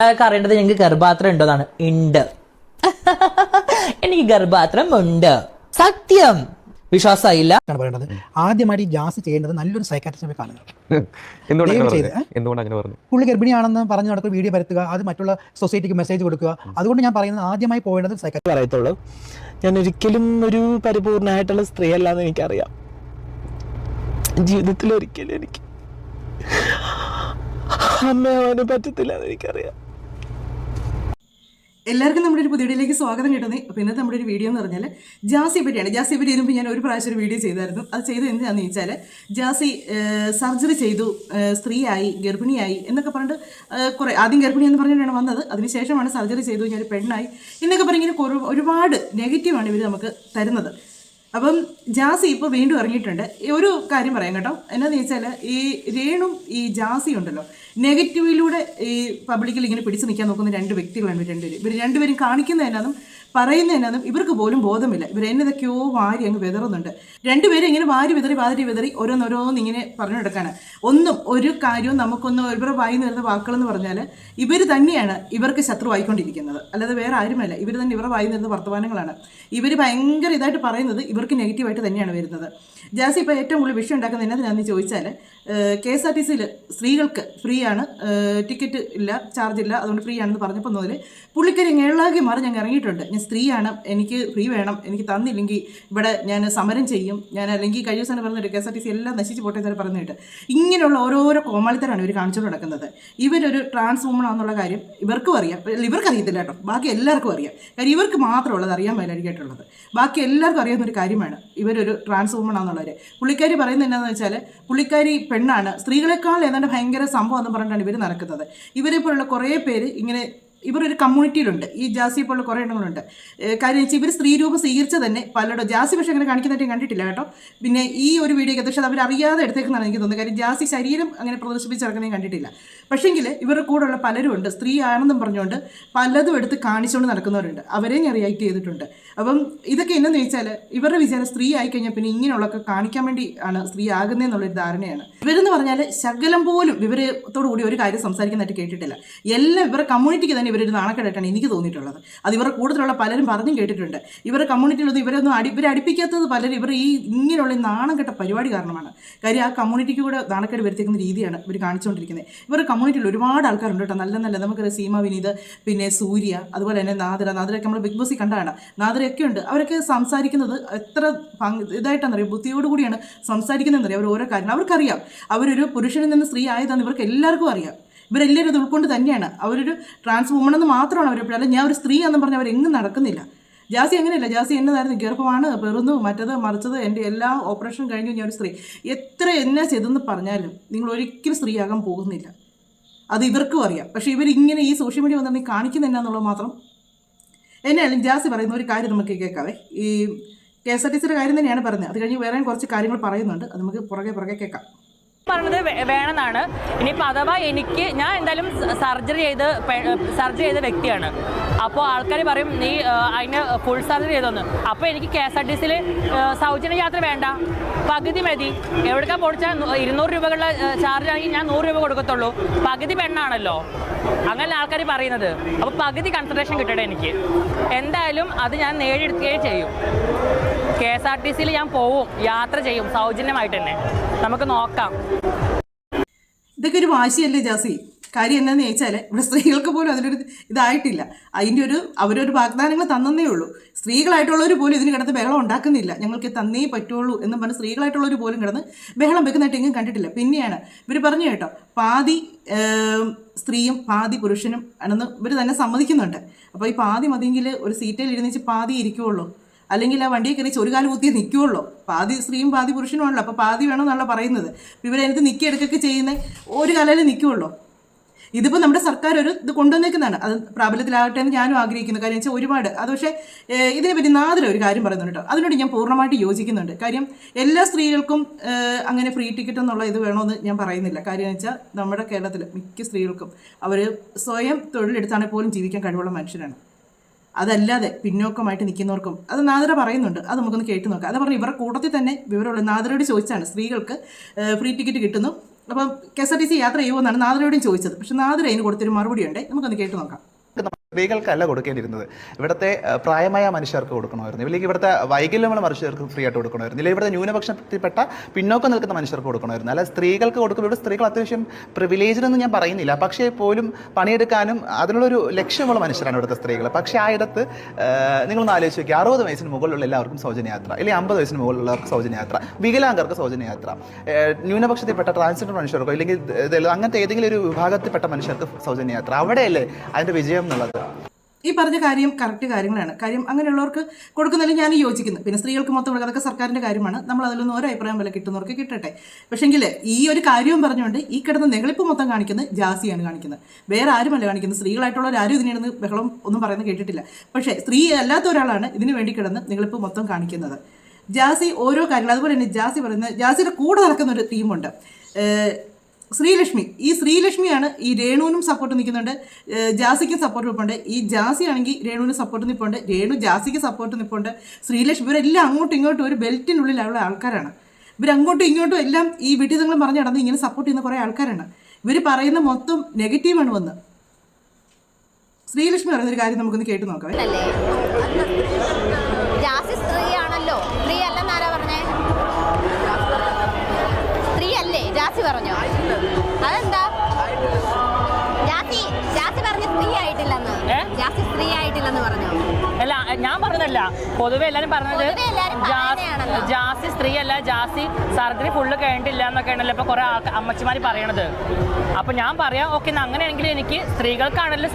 അറിയേണ്ടത് ഞങ്ങൾക്ക് ഗർഭാത്രം ഉണ്ടോന്നാണ്. ഉണ്ട്. എനിക്ക് ഗർഭാത്രം ഉണ്ട്. സത്യം. വിശ്വാസമായില്ല പറയേണ്ടത്. ആദ്യമായിട്ട് ഈ ജാസ് ചെയ്യേണ്ടത് നല്ലൊരു സൈക്കാട്രിസ്റ്റിനെ കാണുക. പുള്ളി ഗർഭിണിയാണെന്ന് പറഞ്ഞു നടക്കുന്ന വീഡിയോ പരത്തുക, അത് മറ്റുള്ള സൊസൈറ്റിക്ക് മെസ്സേജ് കൊടുക്കുക. അതുകൊണ്ട് ഞാൻ പറയുന്നത് ആദ്യമായി പോകേണ്ടത് സൈക്കാട്രിസ്റ്റ്. പറയത്തുള്ളൂ, ഞാൻ ഒരിക്കലും ഒരു പരിപൂർണമായിട്ടുള്ള സ്ത്രീ അല്ലാന്ന് എനിക്കറിയാം. ജീവിതത്തിൽ ഒരിക്കലും എനിക്ക് അമ്മയാവാനും പറ്റത്തില്ല എന്ന് എനിക്കറിയാം. എല്ലാവർക്കും നമ്മുടെ ഒരു പുതിയ വീഡിയോയിലേക്ക് സ്വാഗതം കിട്ടുന്നത്. അപ്പോൾ ഇന്നത്തെ നമ്മുടെ ഒരു വീഡിയോ എന്ന് പറഞ്ഞാൽ ജാസിയെ പറ്റിയാണ്. ജാസിയെ പറ്റി ഇരുമ്പോൾ ഞാൻ ഒരു പ്രാവശ്യം ഒരു വീഡിയോ ചെയ്തായിരുന്നു. അത് ചെയ്ത് എന്താണെന്ന് ചോദിച്ചാൽ, ജാസി സർജറി ചെയ്തു, സ്ത്രീയായി, ഗർഭിണിയായി എന്നൊക്കെ പറഞ്ഞിട്ട് കുറേ ആദ്യം ഗർഭിണി എന്ന് പറഞ്ഞിട്ടാണ് വന്നത്. അതിനുശേഷമാണ് സർജറി ചെയ്തു, ഞാൻ പെണ്ണായി എന്നൊക്കെ പറഞ്ഞിങ്ങനെ ഒരുപാട് നെഗറ്റീവാണ് ഇവർ നമുക്ക് തരുന്നത്. അപ്പം ജാസി ഇപ്പോൾ വീണ്ടും ഇറങ്ങിയിട്ടുണ്ട്. ഒരു കാര്യം പറയാം കേട്ടോ, എന്നാന്ന് ചോദിച്ചാൽ ഈ രേണും ഈ ജാസി ഉണ്ടല്ലോ, നെഗറ്റീവിലൂടെ ഈ പബ്ലിക്കിൽ ഇങ്ങനെ പിടിച്ചു നിൽക്കാൻ നോക്കുന്ന രണ്ട് വ്യക്തികളാണ് ഇവർ രണ്ടുപേരും കാണിക്കുന്ന എന്നാന്നും പറയുന്ന എന്നാന്നും ഇവർക്ക് പോലും ബോധമില്ല. ഇവർ എന്നതൊക്കെയോ വാരി അങ്ങ് വിതറുന്നുണ്ട്. രണ്ടുപേരും ഇങ്ങനെ വാരി വിതറി ഓരോന്നോരോന്ന് ഇങ്ങനെ പറഞ്ഞു കൊടുക്കാണ്. ഒരു കാര്യവും നമുക്കൊന്നും ഇവരുടെ വായി നേരുന്ന വാക്കുകളെന്ന് പറഞ്ഞാൽ ഇവർ തന്നെയാണ് ഇവർക്ക് ശത്രുവായിക്കൊണ്ടിരിക്കുന്നത്, അല്ലാതെ വേറെ ആരുമല്ല. ഇവർ തന്നെ ഇവരുടെ വായി നേരുന്ന വർത്തമാനങ്ങളാണ്. ഇവർ ഭയങ്കര ഇതായിട്ട് പറയുന്നത് ഇവർക്ക് നെഗറ്റീവായിട്ട് തന്നെയാണ് വരുന്നത്. ജാസി ഇപ്പോൾ ഏറ്റവും കൂടുതൽ വിഷയം ഉണ്ടാക്കുന്നത് എന്നാന്ന് ചോദിച്ചാൽ, KSRTCയിൽ സ്ത്രീകൾക്ക് ഫ്രീ ആണ്, ടിക്കറ്റ് ഇല്ല, ചാർജ് ഇല്ല, അതുകൊണ്ട് ഫ്രീ ആണെന്ന് പറഞ്ഞപ്പോൾ മുതൽ പുള്ളിക്കാരി ഞെള്ളാകെ മാറി ഞങ്ങൾ ഇറങ്ങിയിട്ടുണ്ട്. ഞാൻ സ്ത്രീയാണ്, എനിക്ക് ഫ്രീ വേണം, എനിക്ക് തന്നില്ലെങ്കിൽ ഇവിടെ ഞാൻ സമരം ചെയ്യും, ഞാൻ അല്ലെങ്കിൽ കഴിഞ്ഞ ദിവസം പറഞ്ഞിട്ട് KSRTC എല്ലാം നശിച്ച് പോട്ടെ എന്ന് പറഞ്ഞിട്ട് ഇങ്ങനെയുള്ള ഓരോരോ കോമാളിത്തരാണ് ഇവർ കാണിച്ചുകൊണ്ട് നടക്കുന്നത്. ഇവരൊരു ട്രാൻസ് വുമൺ ആണെന്നുള്ള കാര്യം ഇവർക്കും അറിയാം, ഇവർക്ക് അറിയത്തില്ല കേട്ടോ, ബാക്കി എല്ലാവർക്കും അറിയാം. കാര്യം ഇവർക്ക് മാത്രമുള്ളത് അറിയാൻ മേലായിരിക്കായിട്ടുള്ളത്. ബാക്കി എല്ലാവർക്കും അറിയാവുന്ന ഒരു കാര്യമാണ് ഇവരൊരു ട്രാൻസ് വുമൺ ആണെന്നുള്ളവർ. പുള്ളിക്കാരി പറയുന്നത് എന്താണെന്ന് വെച്ചാൽ, പുള്ളിക്കാരി പെണ്ണാണ്, സ്ത്രീകളെക്കാൾ ഏതാണ്ട് ഭയങ്കര സംഭവം എന്ന് പറഞ്ഞിട്ടാണ് ഇവർ നടക്കുന്നത്. ഇവരെ പോലുള്ള കുറേ പേര് ഇങ്ങനെ ഇവരൊരു കമ്മ്യൂണിറ്റിയിലുണ്ട്. ഈ ജാസി പോലുള്ള കുറേ എണ്ണങ്ങളുണ്ട്. കാര്യം വെച്ചാൽ ഇവർ സ്ത്രീരൂപം സ്വീകരിച്ച തന്നെ പലരുടെ ജാസി പക്ഷേ അങ്ങനെ കാണിക്കുന്നതായിട്ട് കണ്ടിട്ടില്ല കേട്ടോ. പിന്നെ ഈ ഒരു വീഡിയോയ്ക്ക് പക്ഷേ അവർ അറിയാതെ എടുത്തേക്കെന്നാണ് എനിക്ക് തോന്നുന്നത്. കാര്യം ജാസി ശരീരം അങ്ങനെ പ്രദർശിപ്പിച്ച് ഇറക്കുന്നത് കണ്ടിട്ടില്ല. പക്ഷേങ്കിൽ ഇവരുടെ കൂടെയുള്ള പലരും ഉണ്ട്, സ്ത്രീ ആണെന്നും പറഞ്ഞുകൊണ്ട് പലതും എടുത്ത് കാണിച്ചുകൊണ്ട് നടക്കുന്നവരുണ്ട്. അവരെ ഞാൻ റിയാക്ട് ചെയ്തിട്ടുണ്ട്. അപ്പം ഇതൊക്കെ എന്നു ചോദിച്ചാൽ ഇവരുടെ വിചാരം സ്ത്രീ ആയിക്കഴിഞ്ഞാൽ പിന്നെ ഇങ്ങനെയുള്ളതൊക്കെ കാണിക്കാൻ വേണ്ടി ആണ് സ്ത്രീ ആകുന്നതെന്നുള്ളൊരു ധാരണയാണ്. ഇവരെന്ന് പറഞ്ഞാൽ ശകലം പോലും വിവരത്തോടു കൂടി ഒരു കാര്യം സംസാരിക്കുന്നതായിട്ട് കേട്ടിട്ടില്ല. എല്ലാം ഇവരുടെ കമ്മ്യൂണിറ്റിക്ക് തന്നെ ഇവരൊരു നാണക്കേടായിട്ടാണ് എനിക്ക് തോന്നിയിട്ടുള്ളത്. അത് ഇവരുടെ കൂടുതലുള്ള പലരും പറഞ്ഞും കേട്ടിട്ടുണ്ട്. ഇവരുടെ കമ്മ്യൂണിറ്റിയിലൊന്നും ഇവരെ അടുപ്പിക്കാത്തത് പലരും ഇവർ ഈ ഇങ്ങനെയുള്ള നാണം കെട്ട പരിപാടി കാരണമാണ്. കാര്യം ആ കമ്മ്യൂണിറ്റിക്ക് കൂടെ നാണക്കേട് വരുത്തിക്കുന്ന രീതിയാണ് ഇവർ കാണിച്ചുകൊണ്ടിരിക്കുന്നത്. ഇവരുടെ കമ്മ്യൂണിറ്റിയിൽ ഒരുപാട് ആൾക്കാരുണ്ട് കേട്ടോ, നല്ല നല്ല. നമുക്കറിയാം സീമ വിനീത്, പിന്നെ സൂര്യ, അതുപോലെ തന്നെ നാദരയൊക്കെ നമ്മൾ ബിഗ് ബോസിൽ കണ്ടാണ്. നാദരയൊക്കെ ഉണ്ട്. അവരൊക്കെ സംസാരിക്കുന്നത് എത്ര ഇതായിട്ടാണെന്നറിയാം, ബുദ്ധിയോടുകൂടിയാണ് സംസാരിക്കുന്നതെന്നറിയാം. അവർ ഓരോ കാര്യം അവർക്കറിയാം. അവരൊരു പുരുഷനിൽ നിന്ന് സ്ത്രീ ആയതാണെന്ന് ഇവർക്ക് എല്ലാവർക്കും അറിയാം. ഇവരെല്ലാവരും അത് ഉൾക്കൊണ്ട് തന്നെയാണ്. അവരൊരു ട്രാൻസ് വുമൺ എന്ന് മാത്രമാണ് അവരെപ്പോഴും, അല്ല ഞാൻ ഒരു സ്ത്രീ എന്ന് പറഞ്ഞാൽ അവരെങ്ങും നടക്കുന്നില്ല. ജാസി അങ്ങനെയല്ല. ജാസി എന്നതായിരുന്നു, ഗർഭമാണ്, പെറുന്നു, മറ്റത് മറിച്ചത്, എൻ്റെ എല്ലാ ഓപ്പറേഷൻ കഴിഞ്ഞു ഞാൻ ഒരു സ്ത്രീ. എത്ര എന്നാ ചെയ്തെന്ന് പറഞ്ഞാലും നിങ്ങൾ ഒരിക്കലും സ്ത്രീയാകാൻ പോകുന്നില്ല. അത് ഇവർക്കും അറിയാം. പക്ഷേ ഇവരിങ്ങനെ ഈ സോഷ്യൽ മീഡിയ വന്നിട്ട് കാണിക്കുന്ന എന്നാന്നുള്ളത് മാത്രം. എന്നാലും ജാസി പറയുന്ന ഒരു കാര്യം നമുക്ക് കേൾക്കാവേ. ഈ KSRTCയുടെ കാര്യം തന്നെയാണ് പറയുന്നത്. അത് കഴിഞ്ഞ് വേറെ കുറച്ച് കാര്യങ്ങൾ പറയുന്നുണ്ട്, അത് നമുക്ക് പുറകെ കേൾക്കാം. പറഞ്ഞത് വേണമെന്നാണ്. ഇനിയിപ്പോൾ അഥവാ ഞാൻ എന്തായാലും സർജറി ചെയ്ത വ്യക്തിയാണ്. അപ്പോൾ ആൾക്കാർ പറയും നീ അതിന് ഫുൾ സർജറി ചെയ്തോന്ന്. അപ്പോൾ എനിക്ക് KSRTCയിൽ സൗജന്യ യാത്ര വേണ്ട, പകുതി മതി. എവിടേക്കാ പൊടിച്ചാൽ 200 രൂപകളുടെ ചാർജ് ആണെങ്കിൽ ഞാൻ 100 രൂപ കൊടുക്കത്തുള്ളൂ. പകുതി പെണ്ണാണല്ലോ, അങ്ങനെ ആൾക്കാർ പറയുന്നത്. അപ്പോൾ പകുതി കൺസിഡറേഷൻ കിട്ടട്ടെ എനിക്ക്. എന്തായാലും അത് ഞാൻ നേടിയെടുക്കുകയും ചെയ്യും. KSRTCയിൽ ഞാൻ പോവും, യാത്ര ചെയ്യും സൗജന്യമായിട്ട് തന്നെ. നമുക്ക് നോക്കാം. ഇതൊക്കെ ഒരു വാശിയല്ലേ ജാസി? കാര്യം എന്താണെന്ന് ചോദിച്ചാൽ ഇവിടെ സ്ത്രീകൾക്ക് പോലും അതിലൊരു ഇതായിട്ടില്ല. അവരൊരു വാഗ്ദാനങ്ങൾ തന്നേ ഉള്ളൂ. സ്ത്രീകളായിട്ടുള്ളവർ പോലും ഇതിന് കിടന്ന് ബഹളം ഉണ്ടാക്കുന്നില്ല. ഞങ്ങൾക്ക് തന്നേ പറ്റുള്ളൂ എന്നും പറഞ്ഞ് സ്ത്രീകളായിട്ടുള്ളവർ പോലും കിടന്ന് ബഹളം വെക്കുന്നതായിട്ട് എങ്ങും കണ്ടിട്ടില്ല. പിന്നെയാണ് ഇവർ പറഞ്ഞു കേട്ടോ, പാതി സ്ത്രീയും പാതി പുരുഷനും ആണെന്ന് ഇവർ തന്നെ സമ്മതിക്കുന്നുണ്ട്. അപ്പോൾ ഈ പാതി മതിയെങ്കിൽ ഒരു സീറ്റിൽ ഇരുന്നിച്ച് പാതി ഇരിക്കുള്ളൂ, അല്ലെങ്കിൽ ആ വണ്ടിയെ കയറി ഒരു കാല് കുത്തിയേ നിൽക്കുള്ളൂ. പാതി സ്ത്രീയും പാതി പുരുഷനുമാണല്ലോ, അപ്പോൾ പാതി വേണമെന്നുള്ള പറയുന്നത്. ഇവരെടുത്ത് നിൽക്കിയെടുക്കൊക്കെ ചെയ്യുന്ന ഒരു കാലയിൽ നിൽക്കുള്ളൂ. ഇതിപ്പോൾ നമ്മുടെ സർക്കാർ ഒരു ഇത് കൊണ്ടുവന്നേക്കുന്നതാണ്. അത് പ്രാബല്യത്തിലാകട്ടെ എന്ന് ഞാനും ആഗ്രഹിക്കുന്നു. കാര്യം വെച്ചാൽ ഒരുപാട് അത്. പക്ഷേ ഇതിനെപ്പറ്റി നാദില ഒരു കാര്യം പറയുന്നുണ്ട് കേട്ടോ, അതിനോട് ഞാൻ പൂർണ്ണമായിട്ട് യോജിക്കുന്നുണ്ട്. കാര്യം എല്ലാ സ്ത്രീകൾക്കും അങ്ങനെ ഫ്രീ ടിക്കറ്റ് എന്നുള്ള ഇത് വേണമെന്ന് ഞാൻ പറയുന്നില്ല. കാര്യം എന്ന് വെച്ചാൽ നമ്മുടെ കേരളത്തിൽ മിക്ക സ്ത്രീകൾക്കും അവർ സ്വയം തൊഴിലെടുത്താണെങ്കിൽ പോലും ജീവിക്കാൻ കഴിവുള്ള മനുഷ്യരാണ്. അതല്ലാതെ പിന്നോക്കമായിട്ട് നിൽക്കുന്നവർക്കും അത് നാദിര പറയുന്നുണ്ട്. അത് നമുക്കൊന്ന് കേട്ട് നോക്കാം. അത് പറഞ്ഞ് ഇവരുടെ കൂട്ടത്തിൽ തന്നെ വിവരമുള്ള നാദിരയോട് ചോദിച്ചാണ് സ്ത്രീകൾക്ക് ഫ്രീ ടിക്കറ്റ് കിട്ടുന്നു, അപ്പം KSRTC യാത്ര ചെയ്യുമെന്നാണ് നാദിരയോടും ചോദിച്ചത്. പക്ഷെ നാദിര അതിന് കൊടുത്തൊരു മറുപടി ഉണ്ട്, നമുക്കൊന്ന് കേട്ട് നോക്കാം. സ്ത്രീകൾക്കല്ല കൊടുക്കേണ്ടിയിരുന്നത്, ഇവിടുത്തെ പ്രായമായ മനുഷ്യർക്ക് കൊടുക്കണമായിരുന്നു, ഇല്ലെങ്കിൽ ഇവിടുത്തെ വൈകല്യമുള്ള മനുഷ്യർക്ക് ഫ്രീ ആയിട്ട് കൊടുക്കണമായിരുന്നു, ഇല്ലെങ്കിൽ ഇവിടുത്തെ ന്യൂനപക്ഷത്തിൽപ്പെട്ട പിന്നോക്കം നിൽക്കുന്ന മനുഷ്യർക്ക് കൊടുക്കണമായിരുന്നു. അല്ല സ്ത്രീകൾക്ക് കൊടുക്കുമ്പോൾ ഇവിടെ സ്ത്രീകൾ അത്യാവശ്യം പ്രിവിലേജ്ഡെന്ന് ഞാൻ പറയുന്നില്ല, പക്ഷേ പോലും പണിയെടുക്കാനും അതിനുള്ളൊരു ലക്ഷ്യമുള്ള മനുഷ്യരാണ് ഇവിടുത്തെ സ്ത്രീകൾ. പക്ഷേ ആ ഇടത്ത് നിങ്ങളൊന്ന് ആലോചിച്ച് നോക്കി, 60 വയസ്സിന് മുകളിലുള്ള എല്ലാവർക്കും സൗജന്യയാത്ര, അല്ലെങ്കിൽ 50 വയസ്സിന് മുകളിലുള്ളവർക്ക് സൗജന്യയാത്ര, വികലാംഗർക്ക് സൗജന്യയാത്ര, ന്യൂനപക്ഷത്തിൽപ്പെട്ട ട്രാൻസ്ജെൻഡർ മനുഷ്യർക്കോ ഇല്ലെങ്കിൽ അങ്ങനത്തെ ഏതെങ്കിലും ഒരു വിഭാഗത്തിൽപ്പെട്ട മനുഷ്യർക്ക് സൗജന്യയാത്ര, അവിടെയല്ലേ അതിൻ്റെ വിജയം എന്നുള്ളത്. ഈ പറഞ്ഞ കാര്യം കറക്റ്റ് കാര്യങ്ങളാണ്. കാര്യം അങ്ങനെയുള്ളവർക്ക് കൊടുക്കുന്നതിൽ ഞാൻ യോജിക്കുന്നു. പിന്നെ സ്ത്രീകൾക്ക് മൊത്തം കൊടുക്കുക, അതൊക്കെ സർക്കാരിൻ്റെ കാര്യമാണ്. നമ്മൾ അതിലൊന്നും ഓരോ അഭിപ്രായം പോലെ കിട്ടുന്നവർക്ക് കിട്ടട്ടെ. പക്ഷേങ്കിൽ ഈ ഒരു കാര്യവും പറഞ്ഞുകൊണ്ട് ഈ കിടന്ന് നെകളിപ്പ് മൊത്തം കാണിക്കുന്നത് ജാസിയാണ് കാണിക്കുന്നത്, വേറെ ആരുമല്ല കാണിക്കുന്നത്. സ്ത്രീകളായിട്ടുള്ളവരാരും ഇതിനിടന്ന് ബഹളം ഒന്നും പറയുന്നത് കേട്ടിട്ടില്ല. പക്ഷേ സ്ത്രീ അല്ലാത്ത ഒരാളാണ് ഇതിനു വേണ്ടി കിടന്ന് നെകളിപ്പ് മൊത്തം കാണിക്കുന്നത്. ജാസി ഓരോ കാര്യങ്ങൾ, അതുപോലെ തന്നെ ജാസി പറയുന്നത്, ജാസിയുടെ കൂടെ നടക്കുന്ന ഒരു ടീമുണ്ട്, ശ്രീലക്ഷ്മി. ഈ ശ്രീലക്ഷ്മിയാണ് ഈ രേണുവിനും സപ്പോർട്ട് നിൽക്കുന്നുണ്ട്, ജാസിക്കും സപ്പോർട്ട് നിൽപ്പുണ്ട്. ഈ ജാസി ആണെങ്കിൽ രേണുവിന് സപ്പോർട്ട് നിൽപ്പുണ്ട്, രേണു ജാസിക്ക് സപ്പോർട്ട് നിൽപ്പുണ്ട്, ശ്രീലക്ഷ്മി. ഇവരെല്ലാം അങ്ങോട്ടും ഇങ്ങോട്ടും ഒരു ബെൽറ്റിനുള്ളിലുള്ള ആൾക്കാരാണ്. ഇവരങ്ങോട്ടും ഇങ്ങോട്ടും എല്ലാം ഈ വിഡിതങ്ങൾ പറഞ്ഞു നടന്ന് ഇങ്ങനെ സപ്പോർട്ട് ചെയ്യുന്ന കുറേ ആൾക്കാരാണ്. ഇവർ പറയുന്ന മൊത്തം നെഗറ്റീവാണ് വന്ന്. ശ്രീലക്ഷ്മി പറയുന്നൊരു കാര്യം നമുക്കൊന്ന് കേട്ട് നോക്കാം. ജാസി സ്ത്രീയാണല്ലോ, സ്ത്രീ അല്ലെന്നാരാ പറഞ്ഞേ? സ്ത്രീ അല്ലേ ജാസി പറഞ്ഞോ? അതെന്താ ജാസി പറഞ്ഞ സ്ത്രീ ആയിട്ടില്ലെന്ന്? ജാസി സ്ത്രീ ആയിട്ടില്ലെന്ന് പറഞ്ഞോ? അല്ല, ഞാൻ പറഞ്ഞതല്ല, പൊതുവെ എല്ലാരും പറഞ്ഞത് ജാസി സ്ത്രീ അല്ല, ജാസി സർജറി ഫുള്ള് കഴിഞ്ഞിട്ടില്ല എന്നൊക്കെയാണല്ലോ ഇപ്പൊ കുറെ അമ്മച്ചിമാര് പറയണത്. അപ്പൊ ഞാൻ പറയാം, ഓക്കെ, അങ്ങനെയാണെങ്കിൽ എനിക്ക് സ്ത്രീകൾക്കാണല്ലോ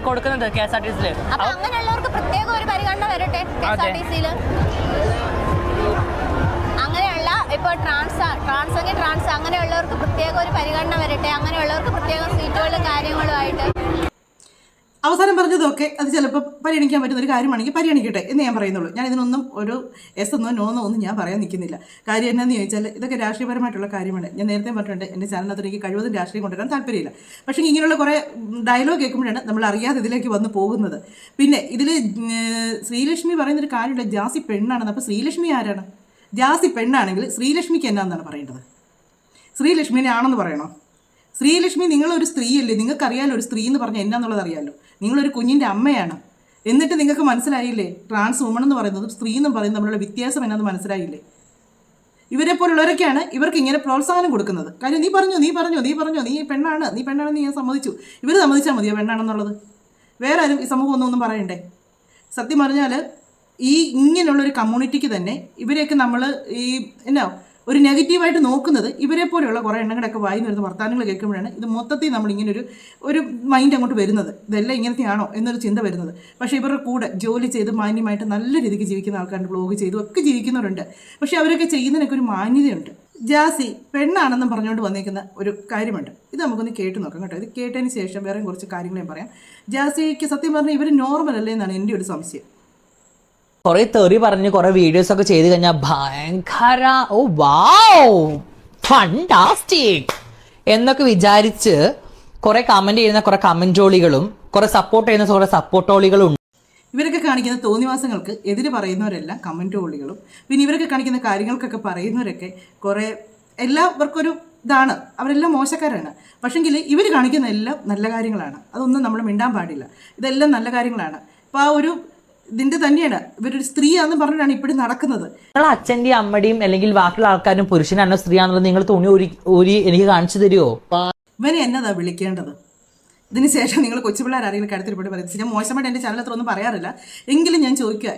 കൊടുക്കുന്നത് KSRTC. അങ്ങനെയുള്ളവർക്ക് പ്രത്യേക ഒരു പരിഗണന വരട്ടെ KSRTC. അങ്ങനെയുള്ള ഇപ്പോൾ ട്രാൻസ് അങ്ങനെയുള്ളവർക്ക് പ്രത്യേക ഒരു പരിഗണന വരട്ടെ, അങ്ങനെയുള്ളവർക്ക് പ്രത്യേക സീറ്റുകളും കാര്യങ്ങളുമായിട്ട്. അവസാനം പറഞ്ഞതൊക്കെ അത് ചിലപ്പോൾ പരിഗണിക്കാൻ പറ്റുന്ന ഒരു കാര്യമാണെങ്കിൽ പരിഗണിക്കട്ടെ എന്ന് ഞാൻ പറയുന്നുള്ളൂ. ഞാൻ ഇതിനൊന്നും ഒരു എസ് എന്നോ നോന്നോ ഒന്നും ഞാൻ പറയാൻ നിൽക്കുന്നില്ല. കാര്യം എന്നാന്ന് ചോദിച്ചാൽ ഇതൊക്കെ രാഷ്ട്രീയപരമായിട്ടുള്ള കാര്യമാണ്. ഞാൻ നേരത്തെ പറഞ്ഞിട്ടുണ്ട്, എൻ്റെ ചാനലിനകത്ത് എനിക്ക് കഴിവതും രാഷ്ട്രീയം കൊണ്ടുവരാൻ താല്പര്യമില്ല. പക്ഷേ ഇങ്ങനെയുള്ള കുറേ ഡയലോഗ് കേൾക്കുമ്പോഴാണ് നമ്മൾ അറിയാതെ ഇതിലേക്ക് വന്ന് പോകുന്നത്. പിന്നെ ഇതിൽ ശ്രീലക്ഷ്മി പറയുന്നൊരു കാര്യമുണ്ട്, ജാസി പെണ്ണാണെന്ന്. അപ്പോൾ ശ്രീലക്ഷ്മി ആരാണ്? ജാസി പെണ്ണാണെങ്കിൽ ശ്രീലക്ഷ്മിക്ക് എന്നാന്നാണ് പറയേണ്ടത്? ശ്രീലക്ഷ്മിനെ ആണെന്ന് പറയണോ? ശ്രീലക്ഷ്മി, നിങ്ങളൊരു സ്ത്രീയല്ലേ, നിങ്ങൾക്കറിയാലോ ഒരു സ്ത്രീ എന്ന് പറഞ്ഞാൽ എന്നാന്നുള്ളത് അറിയാമല്ലോ. നിങ്ങളൊരു കുഞ്ഞിൻ്റെ അമ്മയാണ്. എന്നിട്ട് നിങ്ങൾക്ക് മനസ്സിലായില്ലേ ട്രാൻസ് വുമൺ എന്ന് പറയുന്നതും സ്ത്രീ എന്നും പറയുന്നത് തമ്മിലുള്ള വ്യത്യാസം എന്നാന്ന് മനസ്സിലായില്ലേ? ഇവരെ പോലുള്ളവരൊക്കെയാണ് ഇവർക്ക് ഇങ്ങനെ പ്രോത്സാഹനം കൊടുക്കുന്നത്. കാര്യം നീ പറഞ്ഞു നീ പെണ്ണാണെന്ന് ഞാൻ സമ്മതിച്ചു. ഇവർ സമ്മതിച്ചാൽ മതിയോ പെണ്ണാണെന്നുള്ളത്? വേറെ ആരും ഈ സമൂഹം ഒന്നും പറയണ്ടേ? സത്യം പറഞ്ഞാൽ ഈ ഇങ്ങനെയുള്ളൊരു കമ്മ്യൂണിറ്റിക്ക് തന്നെ ഇവരെയൊക്കെ നമ്മൾ ഈ ഒരു നെഗറ്റീവായിട്ട് നോക്കുന്നത് ഇവരെ പോലെയുള്ള കുറേ എണ്ണങ്ങളൊക്കെ വായിന്ന് വരുന്ന വർത്തമാനങ്ങൾ കേൾക്കുമ്പോഴാണ് ഇത് മൊത്തത്തിൽ നമ്മളിങ്ങനെ ഒരു മൈൻഡ് അങ്ങോട്ട് വരുന്നത്. ഇതെല്ലാം ഇങ്ങനത്തെയാണോ എന്നൊരു ചിന്ത വരുന്നത്. പക്ഷേ ഇവരുടെ കൂടെ ജോലി ചെയ്ത് മാന്യമായിട്ട് നല്ല രീതിക്ക് ജീവിക്കുന്ന ആൾക്കാരുണ്ട്, വ്ലോഗ് ചെയ്തും ഒക്കെ ജീവിക്കുന്നവരുണ്ട്. പക്ഷേ അവരൊക്കെ ചെയ്യുന്നതിനൊക്കെ ഒരു മാന്യതയുണ്ട്. ജാസി പെണ്ണാണെന്നും പറഞ്ഞുകൊണ്ട് വന്നിരിക്കുന്ന ഒരു കാര്യമുണ്ട്. ഇത് നമുക്കൊന്ന് കേട്ട് നോക്കാം കേട്ടോ. ഇത് കേട്ടതിന് ശേഷം വേറെ കുറച്ച് കാര്യങ്ങൾ ഞാൻ പറയാം. ജാസിക്ക് സത്യം പറഞ്ഞാൽ ഇവർ നോർമൽ അല്ലേ എന്നാണ് എൻ്റെ ഒരു സംശയം. കുറെ തെറി പറഞ്ഞ് കുറെ വീഡിയോസ് ഒക്കെ ചെയ്ത് കഴിഞ്ഞാൽ ഭയങ്കര ഓ വാവ് ഫണ്ടാസ്റ്റിക് എന്നൊക്കെ വിചാരിച്ച് കുറെ കമന്റ് ചെയ്യുന്ന കുറെ കമന്റോളികളും കുറെ സപ്പോർട്ട് ചെയ്യുന്ന കുറെ സപ്പോർട്ടോളികളും ഉണ്ട്. ഇവരൊക്കെ കാണിക്കുന്ന തോന്നിവാസങ്ങൾക്ക് എതിര് പറയുന്നവരെല്ലാം കമന്റോളികളും, പിന്നെ ഇവരൊക്കെ കാണിക്കുന്ന കാര്യങ്ങൾക്കൊക്കെ പറയുന്നവരൊക്കെ കുറെ എല്ലാവർക്കൊരു ഇതാണ്, അവരെല്ലാം മോശക്കാരാണ്. പക്ഷെങ്കിൽ ഇവർ കാണിക്കുന്ന എല്ലാം നല്ല കാര്യങ്ങളാണ്. അതൊന്നും നമ്മൾ മിണ്ടാൻ പാടില്ല. ഇതെല്ലാം നല്ല കാര്യങ്ങളാണ്. അപ്പോൾ ആ ഒരു ഇതിന്റെ തന്നെയാണ് ഇവരൊരു സ്ത്രീയാണെന്ന് പറഞ്ഞിട്ടാണ് ഇപ്പോഴും നടക്കുന്നത്. നിങ്ങൾ അച്ഛൻ്റെയും അമ്മയുടെയും അല്ലെങ്കിൽ ബാക്കിയുള്ള ആൾക്കാരും പുരുഷനാണോ സ്ത്രീയാണെന്നുള്ളത് നിങ്ങൾ തുണി ഊരി എനിക്ക് കാണിച്ചു തരുമോ? ഇവനെ എന്നതാ വിളിക്കേണ്ടത്? ഇതിന് ശേഷം നിങ്ങൾ കൊച്ചുപിള്ളേർ ആരെങ്കിലും കടത്തിൽപ്പെട്ട് പറയുന്നത് ഞാൻ മോശമായിട്ട് എൻ്റെ ചാനലത്ര ഒന്നും പറയാറില്ല. എങ്കിലും ഞാൻ ചോദിക്കുക,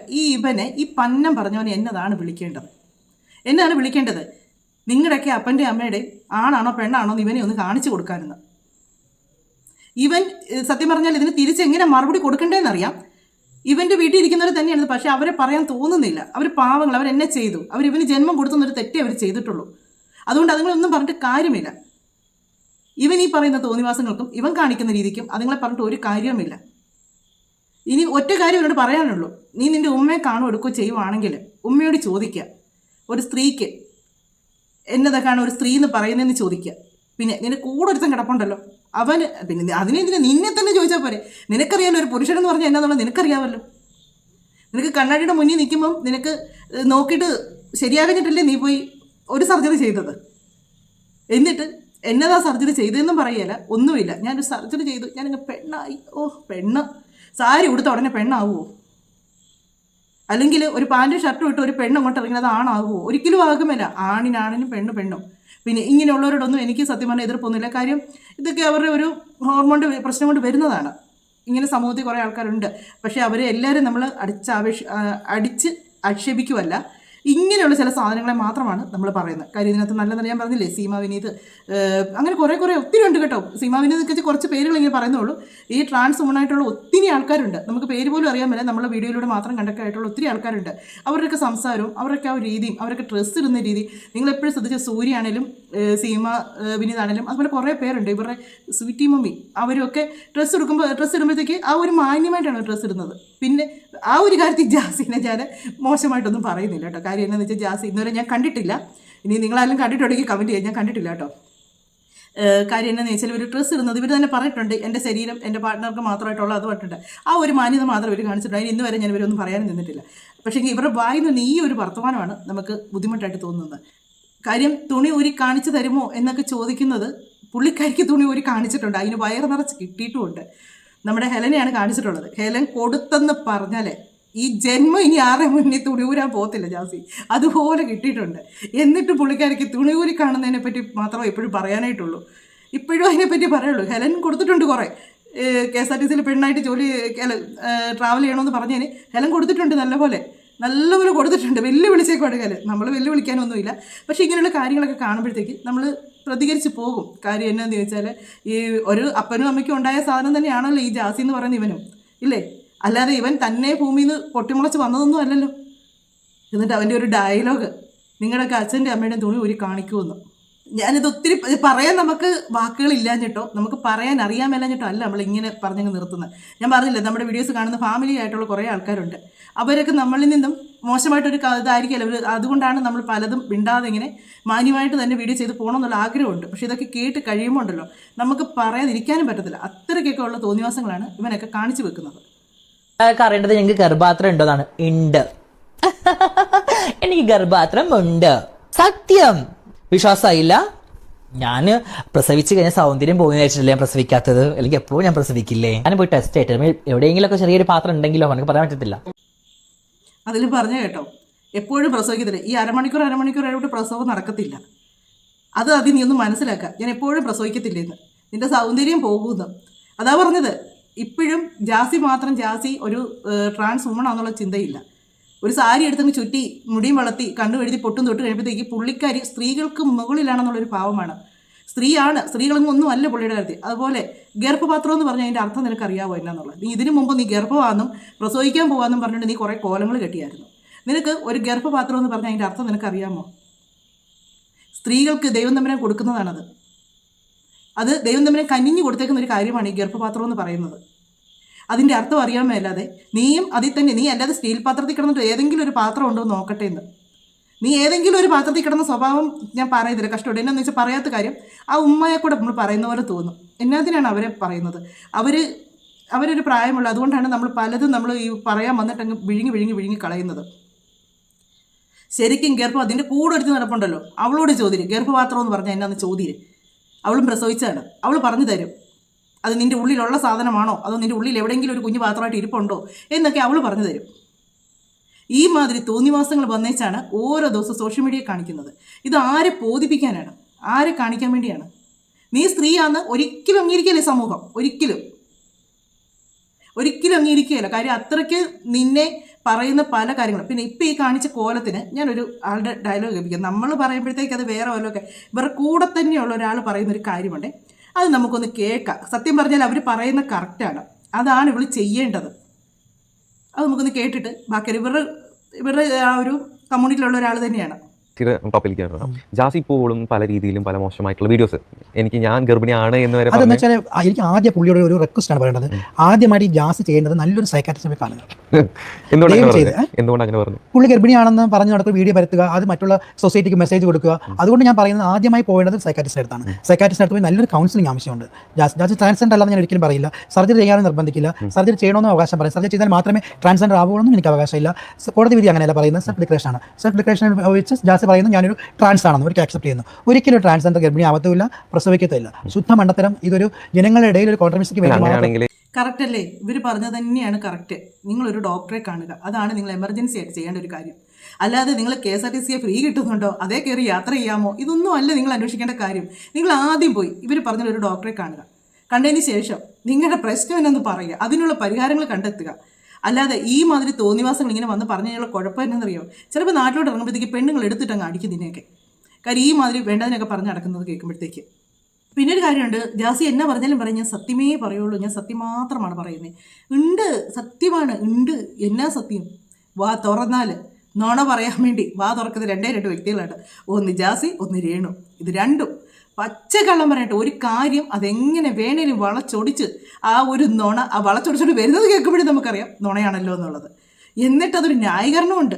ഈ പന്നം പറഞ്ഞവനെ എന്നതാണ് വിളിക്കേണ്ടത്? എന്നാണ് വിളിക്കേണ്ടത്? നിങ്ങളുടെയൊക്കെ അപ്പൻ്റെ അമ്മയുടെയും ആണാണോ പെണ്ണാണോ എന്ന് ഇവനെ ഒന്ന് കാണിച്ചു കൊടുക്കാനെന്ന്. ഇവൻ സത്യം പറഞ്ഞാൽ ഇതിന് തിരിച്ചെങ്ങനെ മറുപടി കൊടുക്കണ്ടേന്നറിയാം. ഇവൻ്റെ വീട്ടിൽ ഇരിക്കുന്നവർ തന്നെയാണ്. പക്ഷേ അവരെ പറയാൻ തോന്നുന്നില്ല. അവർ പാവങ്ങൾ, അവരെന്നെ ചെയ്തു, ഇവന് ജന്മം കൊടുത്തുന്നൊരു തെറ്റേ അവർ ചെയ്തിട്ടുള്ളൂ. അതുകൊണ്ട് അതുങ്ങളൊന്നും പറഞ്ഞിട്ട് കാര്യമില്ല. ഇവൻ ഈ പറയുന്ന തോന്നിവാസങ്ങൾക്കും ഇവൻ കാണിക്കുന്ന രീതിക്കും അതുങ്ങളെ പറഞ്ഞിട്ട് ഒരു കാര്യവുമില്ല. ഇനി ഒറ്റ കാര്യം ഇവരോട് പറയാനുള്ളൂ, നീ നിൻ്റെ ഉമ്മയെ കാണുകയോ എടുക്കുകയോ ചെയ്യുവാണെങ്കിൽ ഉമ്മയോട് ചോദിക്കുക, ഒരു സ്ത്രീക്ക് എന്നതൊക്കെയാണ് ഒരു സ്ത്രീ എന്ന് പറയുന്നതെന്ന് ചോദിക്കുക. പിന്നെ നിന്റെ കൂടെ ഒരുത്തൻ കിടപ്പുണ്ടല്ലോ അവന്, പിന്നെ അതിനെന്തിനാ നിന്നെ തന്നെ ചോദിച്ചാൽ പോരെ? നിനക്കറിയാമല്ലോ ഒരു പുരുഷനെന്ന് പറഞ്ഞാൽ എന്നാന്നുള്ളത് നിനക്കറിയാമല്ലോ. നിനക്ക് കണ്ണാടിയുടെ മുന്നിൽ നിൽക്കുമ്പം നിനക്ക് നോക്കിയിട്ട് ശരിയാകഞ്ഞിട്ടല്ലേ നീ പോയി ഒരു സർജറി ചെയ്തത്? എന്നിട്ട് എന്നതാ സർജറി ചെയ്തതെന്നും പറയല, ഒന്നുമില്ല. ഞാനൊരു സർജറി ചെയ്തു, ഞാനിങ്ങ് പെണ്ണായി. ഓ പെണ്ണ്, സാരി ഉടുത്ത ഉടനെ പെണ്ണാവുമോ? അല്ലെങ്കിൽ ഒരു പാൻറ്റും ഷർട്ടും ഇട്ട് ഒരു പെണ്ണ് അങ്ങോട്ട് ഇറങ്ങുന്നത് ആണാകുമോ? ഒരിക്കലും ആകുമല്ല. ആണിനാണിനും പെണ്ണും. പിന്നെ ഇങ്ങനെയുള്ളവരോടൊന്നും എനിക്ക് സത്യം പറഞ്ഞാൽ എതിർപ്പൊന്നുമില്ല. കാര്യം ഇതൊക്കെ അവരുടെ ഒരു ഹോർമോണിൻ്റെ പ്രശ്നം കൊണ്ട് വരുന്നതാണ്. ഇങ്ങനെ സമൂഹത്തിൽ കുറേ ആൾക്കാരുണ്ട്. പക്ഷേ അവരെ എല്ലാവരും നമ്മൾ അടിച്ച് ആക്ഷേപിക്കുമല്ല, ഇങ്ങനെയുള്ള ചില സാധനങ്ങളെ മാത്രമാണ് നമ്മൾ പറയുന്നത്. കാര്യം ഇതിനകത്ത് നല്ലതെന്ന് ഞാൻ പറഞ്ഞില്ലേ, സീമ വിനീത്, അങ്ങനെ കുറേ ഒത്തിരി ഉണ്ട് കേട്ടോ. സീമ വിനീത് ഒക്കെ കുറച്ച് പേരുകൾ ഇങ്ങനെ പറയുന്നുള്ളൂ. ഈ ട്രാൻസ് വുമണായിട്ടുള്ള ഒത്തിരി ആൾക്കാരുണ്ട്. നമുക്ക് പേര് പോലും അറിയാൻ പറ്റില്ല, നമ്മളെ വീഡിയോയിലൂടെ മാത്രം കണ്ടക്ട് ആയിട്ടുള്ള ഒത്തിരി ആൾക്കാരുണ്ട്. അവരുടെയൊക്കെ സംസാരവും അവരൊക്കെ ആ ഒരു രീതിയും അവരൊക്കെ ഡ്രസ്സ് ഇടുന്ന രീതി നിങ്ങളെപ്പോഴും ശ്രദ്ധിച്ച സൂര്യാണേലും സീമ വിനീതാണേലും അതുപോലെ കുറേ പേരുണ്ട്. ഇവരുടെ സ്വീറ്റി മമ്മി അവരൊക്കെ ഡ്രസ്സ് ഇടുമ്പോഴത്തേക്ക് ആ ഒരു മാന്യമായിട്ടാണ് ഡ്രസ്സ് ഇടുന്നത്. പിന്നെ ആ ഒരു കാര്യത്തിൽ ജാസിനെ ഞാൻ മോശമായിട്ടൊന്നും പറയുന്നില്ല കേട്ടോ. കാര്യം എന്താണെന്ന് വെച്ചാൽ ജാസി ഇന്നുവരെ ഞാൻ കണ്ടിട്ടില്ല. ഇനി നിങ്ങളാരും കണ്ടിട്ടുണ്ടെങ്കിൽ കമൻറ്റ് ചെയ്യാം. ഞാൻ കണ്ടിട്ടില്ല കേട്ടോ. കാര്യം എന്താണെന്ന് വെച്ചാൽ ഒരു ഡ്രസ്സ് ഇടുന്നത് ഇവർ തന്നെ പറഞ്ഞിട്ടുണ്ട്, എൻ്റെ ശരീരം എൻ്റെ പാർട്ട്ണർക്ക് മാത്രമായിട്ടുള്ള അത് പറഞ്ഞിട്ടുണ്ട്. ആ ഒരു മാന്യത മാത്രം ഇവർ കാണിച്ചിട്ടുണ്ട്. അതിന് ഇന്ന് വരെ ഞാൻ ഇവരൊന്നും പറയാനും നിന്നിട്ടില്ല. പക്ഷേ ഇവരുടെ വായിൽ നിന്ന് ഈ ഒരു വർത്തമാനമാണ് നമുക്ക് ബുദ്ധിമുട്ടായിട്ട് തോന്നുന്നത്. കാര്യം തുണി ഊരി കാണിച്ചു തരുമോ എന്നൊക്കെ ചോദിക്കുന്നത്, പുള്ളിക്കാരിക്ക് തുണി ഊരി കാണിച്ചിട്ടുണ്ട്, അതിന് വയറ് നിറച്ച് കിട്ടിയിട്ടുമുണ്ട്. നമ്മുടെ ഹെലനെയാണ് കാണിച്ചിട്ടുള്ളത്. ഹെലൻ കൊടുത്തെന്ന് പറഞ്ഞാൽ ഈ ജന്മം ഇനി ആരെ മുന്നിൽ തുണി ഊരാൻ പോകത്തില്ല ജാസി, അതുപോലെ കിട്ടിയിട്ടുണ്ട്. എന്നിട്ട് പുള്ളിക്കാരിക്ക് തുണി ഊരി കാണുന്നതിനെ പറ്റി മാത്രമേ എപ്പോഴും പറയാനായിട്ടുള്ളൂ. ഇപ്പോഴും അതിനെപ്പറ്റി പറയുള്ളൂ. ഹെലൻ കൊടുത്തിട്ടുണ്ട് കുറേ. KSRTCയിൽ പെണ്ണായിട്ട് ട്രാവൽ ചെയ്യണമെന്ന് പറഞ്ഞതിന് ഹെലൻ കൊടുത്തിട്ടുണ്ട്, നല്ലപോലെ കൊടുത്തിട്ടുണ്ട്. വെല്ലുവിളിച്ചേക്കുവാണ് ഹെലൻ. നമ്മൾ വെല്ലുവിളിക്കാനൊന്നുമില്ല. പക്ഷേ ഇങ്ങനെയുള്ള കാര്യങ്ങളൊക്കെ കാണുമ്പോഴത്തേക്ക് നമ്മൾ പ്രതികരിച്ച് പോകും. കാര്യം എന്നാന്ന് ചോദിച്ചാൽ ഈ ഒരു അപ്പനും അമ്മയ്ക്കും ഉണ്ടായ സാധനം തന്നെയാണല്ലോ ഈ ജാസി എന്ന് പറയുന്ന ഇവനും, ഇല്ലേ? അല്ലാതെ ഇവൻ തന്നെ ഭൂമിയിൽ നിന്ന് പൊട്ടിമുളച്ച് വന്നതൊന്നും അല്ലല്ലോ. എന്നിട്ട് അവൻ്റെ ഒരു ഡയലോഗ്, നിങ്ങളുടെയൊക്കെ അച്ഛൻ്റെ അമ്മയുടെയും തുണി ഊരി കാണിക്കുമെന്ന്. ഞാനിത് ഒത്തിരി പറയാൻ നമുക്ക് വാക്കുകളില്ലാഞ്ഞിട്ടോ നമുക്ക് പറയാൻ അറിയാൻ മേലാഞ്ഞിട്ടോ അല്ല നമ്മളിങ്ങനെ പറഞ്ഞങ്ങ് നിർത്തുന്നത്. ഞാൻ പറഞ്ഞില്ല, നമ്മുടെ വീഡിയോസ് കാണുന്ന ഫാമിലി ആയിട്ടുള്ള കുറേ ആൾക്കാരുണ്ട്. അവരൊക്കെ നമ്മളിൽ നിന്നും മോശമായിട്ടൊരു ഇതായിരിക്കുമല്ലോ. അതുകൊണ്ടാണ് നമ്മൾ പലതും മിണ്ടാതെ ഇങ്ങനെ മാന്യമായിട്ട് തന്നെ വീഡിയോ ചെയ്ത് പോകണമെന്നുള്ള ആഗ്രഹമുണ്ട്. പക്ഷേ ഇതൊക്കെ കേട്ട് കഴിയുമ്പോൾ ഉണ്ടല്ലോ നമുക്ക് പറയാതിരിക്കാനും പറ്റത്തില്ല. അത്രയ്ക്കൊക്കെ ഉള്ള തോന്നിവാസങ്ങളാണ് ഇവനൊക്കെ കാണിച്ചു വെക്കുന്നത്. അറിയേണ്ടത് ഞങ്ങൾക്ക് ഗർഭാത്രം ഉണ്ടോന്നാണ്. ഉണ്ട്, എനിക്ക് ഗർഭാത്രം ഉണ്ട്. സത്യം. വിശ്വാസമായില്ല? ഞാൻ പ്രസവിച്ച് കഴിഞ്ഞ സൗന്ദര്യം പോകുന്ന വെച്ചിട്ടില്ല ഞാൻ പ്രസവിക്കാത്തത്. അല്ലെങ്കിൽ എപ്പോഴും ഞാൻ പ്രസവിക്കില്ലേ? ഞാൻ പോയി ടെസ്റ്റ് ആയിട്ട് എവിടെയെങ്കിലും ഒക്കെ ചെറിയൊരു പാത്രം ഉണ്ടെങ്കിലോ എനിക്ക് പറയാൻ പറ്റത്തില്ല. അതിൽ പറഞ്ഞു കേട്ടോ, എപ്പോഴും പ്രസവിക്കത്തില്ല. ഈ അരമണിക്കൂർ ആയിട്ട് പ്രസവം നടക്കത്തില്ല. അത് നീ ഒന്ന് മനസ്സിലാക്കുക. ഞാൻ എപ്പോഴും പ്രസവിക്കത്തില്ലെന്ന്, നിന്റെ സൗന്ദര്യം പോകുന്നു. അതാ പറഞ്ഞത്. ഇപ്പോഴും ജാസി ഒരു ട്രാൻസ് വുമണാന്നുള്ള ചിന്തയില്ല. ഒരു സാരി എടുത്തങ്ങ് ചുറ്റി മുടിയും വളർത്തി കണ്ണു എഴുതി പൊട്ടും തൊട്ട് കഴിയുമ്പോഴത്തേക്ക് പുള്ളിക്കാരി സ്ത്രീകൾക്ക് മുകളിലാണെന്നുള്ളൊരു ഭാവമാണ്. സ്ത്രീകളൊന്നും ഒന്നും അല്ല പുള്ളിയുടെ കാര്യത്തിൽ. അതുപോലെ ഗർഭപാത്രം എന്ന് പറഞ്ഞാൽ അതിൻ്റെ അർത്ഥം നിനക്ക് അറിയാവോ എന്നാന്നുള്ളത്. നീ ഇതിനു മുമ്പ് നീ ഗർഭമാണെന്നും പ്രസവിക്കാൻ പോകാമെന്നും പറഞ്ഞിട്ട് നീ കുറേ കോലങ്ങൾ കെട്ടിയായിരുന്നു. നിനക്ക് ഒരു ഗർഭപാത്രം എന്ന് പറഞ്ഞാൽ അതിൻ്റെ അർത്ഥം നിനക്കറിയാമോ? സ്ത്രീകൾക്ക് ദൈവം തമ്പുരാൻ കൊടുക്കുന്നതാണത്. അത് ദൈവം തമ്പുരാൻ കനിഞ്ഞു കൊടുത്തേക്കുന്ന ഒരു കാര്യമാണ് ഈ ഗർഭപാത്രം എന്ന് പറയുന്നത്. അതിൻ്റെ അർത്ഥം അറിയാൻ മേലാതെ നീയും അതിൽ തന്നെ, നീ അല്ലാതെ സ്റ്റീൽ പാത്രത്തിൽ കിടന്നിട്ട് ഏതെങ്കിലും ഒരു പാത്രം ഉണ്ടോ എന്ന് നോക്കട്ടെ എന്ന്. നീ ഏതെങ്കിലും ഒരു പാത്രത്തിൽ കിടന്ന സ്വഭാവം ഞാൻ പറയുന്നില്ല, കഷ്ടമുണ്ട്. എന്നാന്ന് വെച്ചാൽ പറയാത്ത കാര്യം ആ ഉമ്മയെ കൂടെ നമ്മൾ പറയുന്ന പോലെ തോന്നും. എന്നാത്തിനാണ് അവരെ പറയുന്നത്? അവരൊരു പ്രായമുള്ള, അതുകൊണ്ടാണ് നമ്മൾ പലതും നമ്മൾ ഈ പറയാൻ വന്നിട്ട് അങ്ങ് വിഴുങ്ങി കളയുന്നത്. ശരിക്കും ഗർഭം അതിൻ്റെ കൂടെ എടുത്ത് നടപ്പുണ്ടല്ലോ, അവളോട് ചോദ്യം ഗർഭപാത്രം എന്ന് പറഞ്ഞാൽ എന്നാന്ന് ചോദ്യം. അവളും പ്രസവിച്ചാണ്, അവൾ പറഞ്ഞു തരും. അത് നിൻ്റെ ഉള്ളിലുള്ള സാധനമാണോ അതോ നിൻ്റെ ഉള്ളിൽ എവിടെയെങ്കിലും ഒരു കുഞ്ഞു പാത്രമായിട്ട് ഇരിപ്പുണ്ടോ എന്നൊക്കെ അവൾ പറഞ്ഞു തരും. ഈ മാതിരി തോന്നിവാസങ്ങൾ വന്നേച്ചാണ് ഓരോ ദിവസം സോഷ്യൽ മീഡിയ കാണിക്കുന്നത്. ഇത് ആരെ ബോധിപ്പിക്കാനാണ്? ആരെ കാണിക്കാൻ വേണ്ടിയാണ്? നീ സ്ത്രീയാന്ന് ഒരിക്കലും അംഗീകരിക്കുകയല്ലേ സമൂഹം? ഒരിക്കലും അംഗീകരിക്കുകയല്ല. കാര്യം അത്രയ്ക്ക് നിന്നെ പറയുന്ന പല കാര്യങ്ങളും. പിന്നെ ഇപ്പം ഈ കാണിച്ച കോലത്തിന് ഞാനൊരു ആളുടെ ഡയലോഗ് കേൾപ്പിക്കാം. നമ്മൾ പറയുമ്പോഴത്തേക്ക് അത് വേറെ വല്ലതൊക്കെ ഇവരുടെ കൂടെ തന്നെയുള്ള ഒരാൾ പറയുന്നൊരു കാര്യമുണ്ട്. അത് നമുക്കൊന്ന് കേൾക്കാം. സത്യം പറഞ്ഞാൽ അവർ പറയുന്ന കറക്റ്റാണ്. അതാണ് ഇവൾ ചെയ്യേണ്ടത്. അത് നമുക്കൊന്ന് കേട്ടിട്ട് ബാക്കി ഇവരുടെ ആ ഒരു കമ്മ്യൂണിറ്റിയിലുള്ള ഒരാൾ തന്നെയാണ്. ടോപ്പിലേക്ക് ജാസി ഇപ്പോഴും പല രീതിയിലും പല മോശമായിട്ടുള്ള വീഡിയോസ് ഞാൻ ഗർഭിണിയാണ് എന്ന് വരെ അതെന്ന് വെച്ചാൽ എനിക്ക് ആദ്യം പുള്ളിയോട് ഒരു റിക്വസ്റ്റ് ആണ് പറയേണ്ടത്. ആദ്യമായിട്ട് ജാസി ചെയ്യേണ്ടത് നല്ലൊരു സൈക്കാട്രിസ്റ്റിനെ കാണുക. എന്തുകൊണ്ട് അങ്ങനെ പറഞ്ഞു? പുള്ളി ഗർഭിണിയാണെന്ന് പറഞ്ഞ് നടക്കുന്ന വീഡിയോ പരത്തുക, അത് മറ്റുള്ള സൊസൈറ്റിക്ക് മെസ്സേജ് കൊടുക്കുക. അതുകൊണ്ട് ഞാൻ പറയുന്നത് ആദ്യമായി പോകേണ്ടത് സൈക്കാട്രിസ്റ്റ് അടുത്താണ്. സൈക്കാട്രിസ്റ്റ് അടുത്ത് പോയി നല്ലൊരു കൗൺസിലിംഗ് ആവശ്യമുണ്ട്. ജാസി ട്രാൻസ്ജെൻഡർ അല്ലാതെ ഞാൻ ഒരിക്കലും പറയില്ല. സർജറി ചെയ്യാനും നിർബന്ധിക്കില്ല. സർജറി ചെയ്യണമെന്ന് അവകാശം പറയും. സർജറി ചെയ്താൽ മാത്രമേ ട്രാൻസ്ജെൻഡർ ആവുകയുള്ളൂ എനിക്ക് അവകാശമില്ല. കോടതി വിധി അങ്ങനെയല്ല പറയുന്നത്. സെൽഫ് ഡിക്ലറേഷൻ ആണ്. സെൽഫ് ഡിക്ലറേഷൻ വെച്ച് ജാസി പറയുന്നു ഞാനൊരു ട്രാൻസ് ആണെന്ന് അവർക്ക് ആക്സെപ്റ്റ് ചെയ്യുന്നു. ഒരിക്കലും ട്രാൻസ്ജെൻഡർ ഗർഭിണി ആവത്തുമില്ല, പ്രസവിക്കത്തില്ല. ശുദ്ധ മണ്ടത്തരം. ഇതൊരു ജനങ്ങളുടെ ഇടയിൽ ഒരു കോൺട്രവേഴ്സിക്ക് വേണ്ടി അങ്ങനെയാണെങ്കിൽ കറക്റ്റ് അല്ലേ? ഇവർ പറഞ്ഞത് തന്നെയാണ് കറക്റ്റ്. നിങ്ങളൊരു ഡോക്ടറെ കാണുക, അതാണ് നിങ്ങൾ എമർജൻസി ആയിട്ട് ചെയ്യേണ്ട ഒരു കാര്യം. അല്ലാതെ നിങ്ങൾ KSRTC ഫ്രീ കിട്ടുന്നുണ്ടോ, അതേ കയറി യാത്ര ചെയ്യാമോ, ഇതൊന്നും അല്ല നിങ്ങൾ അന്വേഷിക്കേണ്ട കാര്യം. നിങ്ങൾ ആദ്യം പോയി ഇവർ പറഞ്ഞൊരു ഡോക്ടറെ കാണുക. കണ്ടതിന് ശേഷം നിങ്ങളുടെ പ്രശ്നം എന്നൊന്ന് പറയുക, അതിനുള്ള പരിഹാരങ്ങൾ കണ്ടെത്തുക. അല്ലാതെ ഈ മാതിരി തോന്നിവാസങ്ങൾ ഇങ്ങനെ വന്ന് പറഞ്ഞു കഴിഞ്ഞാൽ കുഴപ്പം എന്നറിയോ? ചിലപ്പോൾ നാട്ടിലോട്ട് ഇറങ്ങുമ്പോഴത്തേക്ക് പെണ്ണുങ്ങൾ എടുത്തിട്ടങ്ങ് അടിക്കും നിന്നെയൊക്കെ. കാര്യം ഈ മാതിരി വേണ്ടതിനൊക്കെ പറഞ്ഞ് നടക്കുന്നത് കേൾക്കുമ്പോഴത്തേക്ക്. പിന്നെ ഒരു കാര്യമുണ്ട്, ജാസി എന്നാ പറഞ്ഞാലും പറയും, ഞാൻ സത്യമേ പറയുള്ളൂ, ഞാൻ സത്യം മാത്രമാണ് പറയുന്നത്. ഉണ്ട്, സത്യമാണ്, ഉണ്ട്. എന്നാ സത്യം? വാ തുറന്നാൽ നോണ പറയാൻ വേണ്ടി വാ തുറക്കുന്നത് രണ്ട് വ്യക്തികളാണ്. ഒന്ന് ജാസി, ഒന്ന് രേണു. ഇത് രണ്ടും പച്ചക്കള്ളം പറഞ്ഞിട്ട് ഒരു കാര്യം അതെങ്ങനെ വേണേലും വളച്ചൊടിച്ച് ആ ഒരു നുണ ആ വളച്ചൊടിച്ചോണ്ട് വരുന്നത് കേൾക്കുമ്പോഴേ നമുക്കറിയാം നുണയാണല്ലോ എന്നുള്ളത്. എന്നിട്ടതൊരു ന്യായീകരണമുണ്ട്.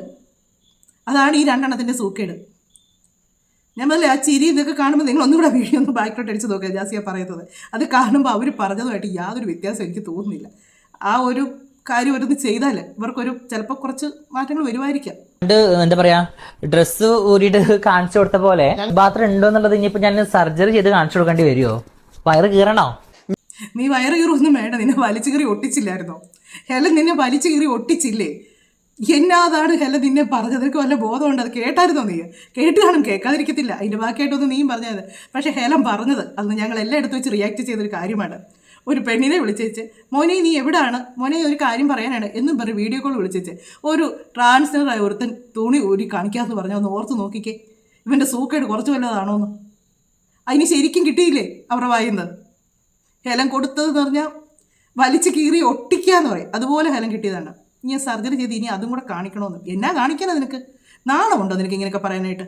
അതാണ് ഈ രണ്ടെണ്ണത്തിൻ്റെ സൂക്കേട്. ഞാൻ പറഞ്ഞില്ലേ, ആ ചിരി ഇതൊക്കെ കാണുമ്പോൾ നിങ്ങൾ ഒന്നുകൂടെ വീഡിയോ ഒന്ന് ബാക്കിലോട്ട് അടിച്ച് നോക്കുക. ജാസിയ പറയുന്നത് അത് കാണുമ്പോൾ അവർ പറഞ്ഞതുമായിട്ട് യാതൊരു വ്യത്യാസം എനിക്ക് തോന്നുന്നില്ല. ആ ഒരു കാര്യം ഒരു ചെയ്താൽ ഇവർക്കൊരു ചിലപ്പോൾ കുറച്ച് മാറ്റങ്ങൾ വരുമായിരിക്കാം. എന്താ പറയാ, ഡ്രസ്സ് ഊരിയിട്ട് കാണിച്ചു കൊടുത്ത പോലെ ബാത്റൂം ഉണ്ടോ എന്നുള്ളത് ഇനിയിപ്പോ ഞാൻ സർജറി ചെയ്ത് കാണിച്ചു കൊടുക്കേണ്ടി വരുമോ? വയറ് കീറണോ? നീ വയറ് കീറൊന്നും വേണ്ട, നിന്നെ വലിച്ചു കീറി ഒട്ടിച്ചില്ലായിരുന്നോ? ഹെലൻ നിന്നെ വലിച്ചു കീറി ഒട്ടിച്ചില്ലേ? എന്നാതാണ് ഹെലൻ നിന്നെ പറഞ്ഞത്? നിനക്ക് വല്ല ബോധമുണ്ട്? അത് കേട്ടായിരുന്നോ? നീ കേട്ട് കാണും, കേൾക്കാതിരിക്കത്തില്ല. അതിൻ്റെ ബാക്കിയായിട്ടൊന്നും നീയും പറഞ്ഞത്. പക്ഷേ ഹെലൻ പറഞ്ഞത് അന്ന് ഞങ്ങൾ എല്ലായിടത്തും വെച്ച് റിയാക്ട് ചെയ്തൊരു കാര്യമാണ്. ഒരു പെണ്ണിനെ വിളിച്ചേച്ച് മോനെ നീ എവിടെയാണ് മോനെ, ഒരു കാര്യം പറയാനാണ് എന്നും പറഞ്ഞ് വീഡിയോ കോൾ വിളിച്ചേച്ച് ഒരു ട്രാൻസ്ജെൻഡറായ ഒരുത്തൻ തുണി ഊരി കാണിക്കാമെന്ന് പറഞ്ഞാൽ ഒന്ന് ഓർത്ത് നോക്കിക്കേ, ഇവൻ്റെ സൂക്കേട് കുറച്ച് വല്ലതാണോന്ന്. അതിന് ശരിക്കും കിട്ടിയില്ലേ അവരുടെ വായുന്നത്? ഹെലൻ കൊടുത്തതെന്ന് പറഞ്ഞാൽ വലിച്ച് കീറി ഒട്ടിക്കുക എന്ന് പറയും, അതുപോലെ ഹെലൻ കിട്ടിയതാണ്. ഇനി സർജറി ചെയ്ത് ഇനി അതും കൂടെ കാണിക്കണമെന്ന്. എന്നാ കാണിക്കണം? നിനക്ക് നാണമുണ്ടോ നിനക്ക് ഇങ്ങനെയൊക്കെ പറയാനായിട്ട്?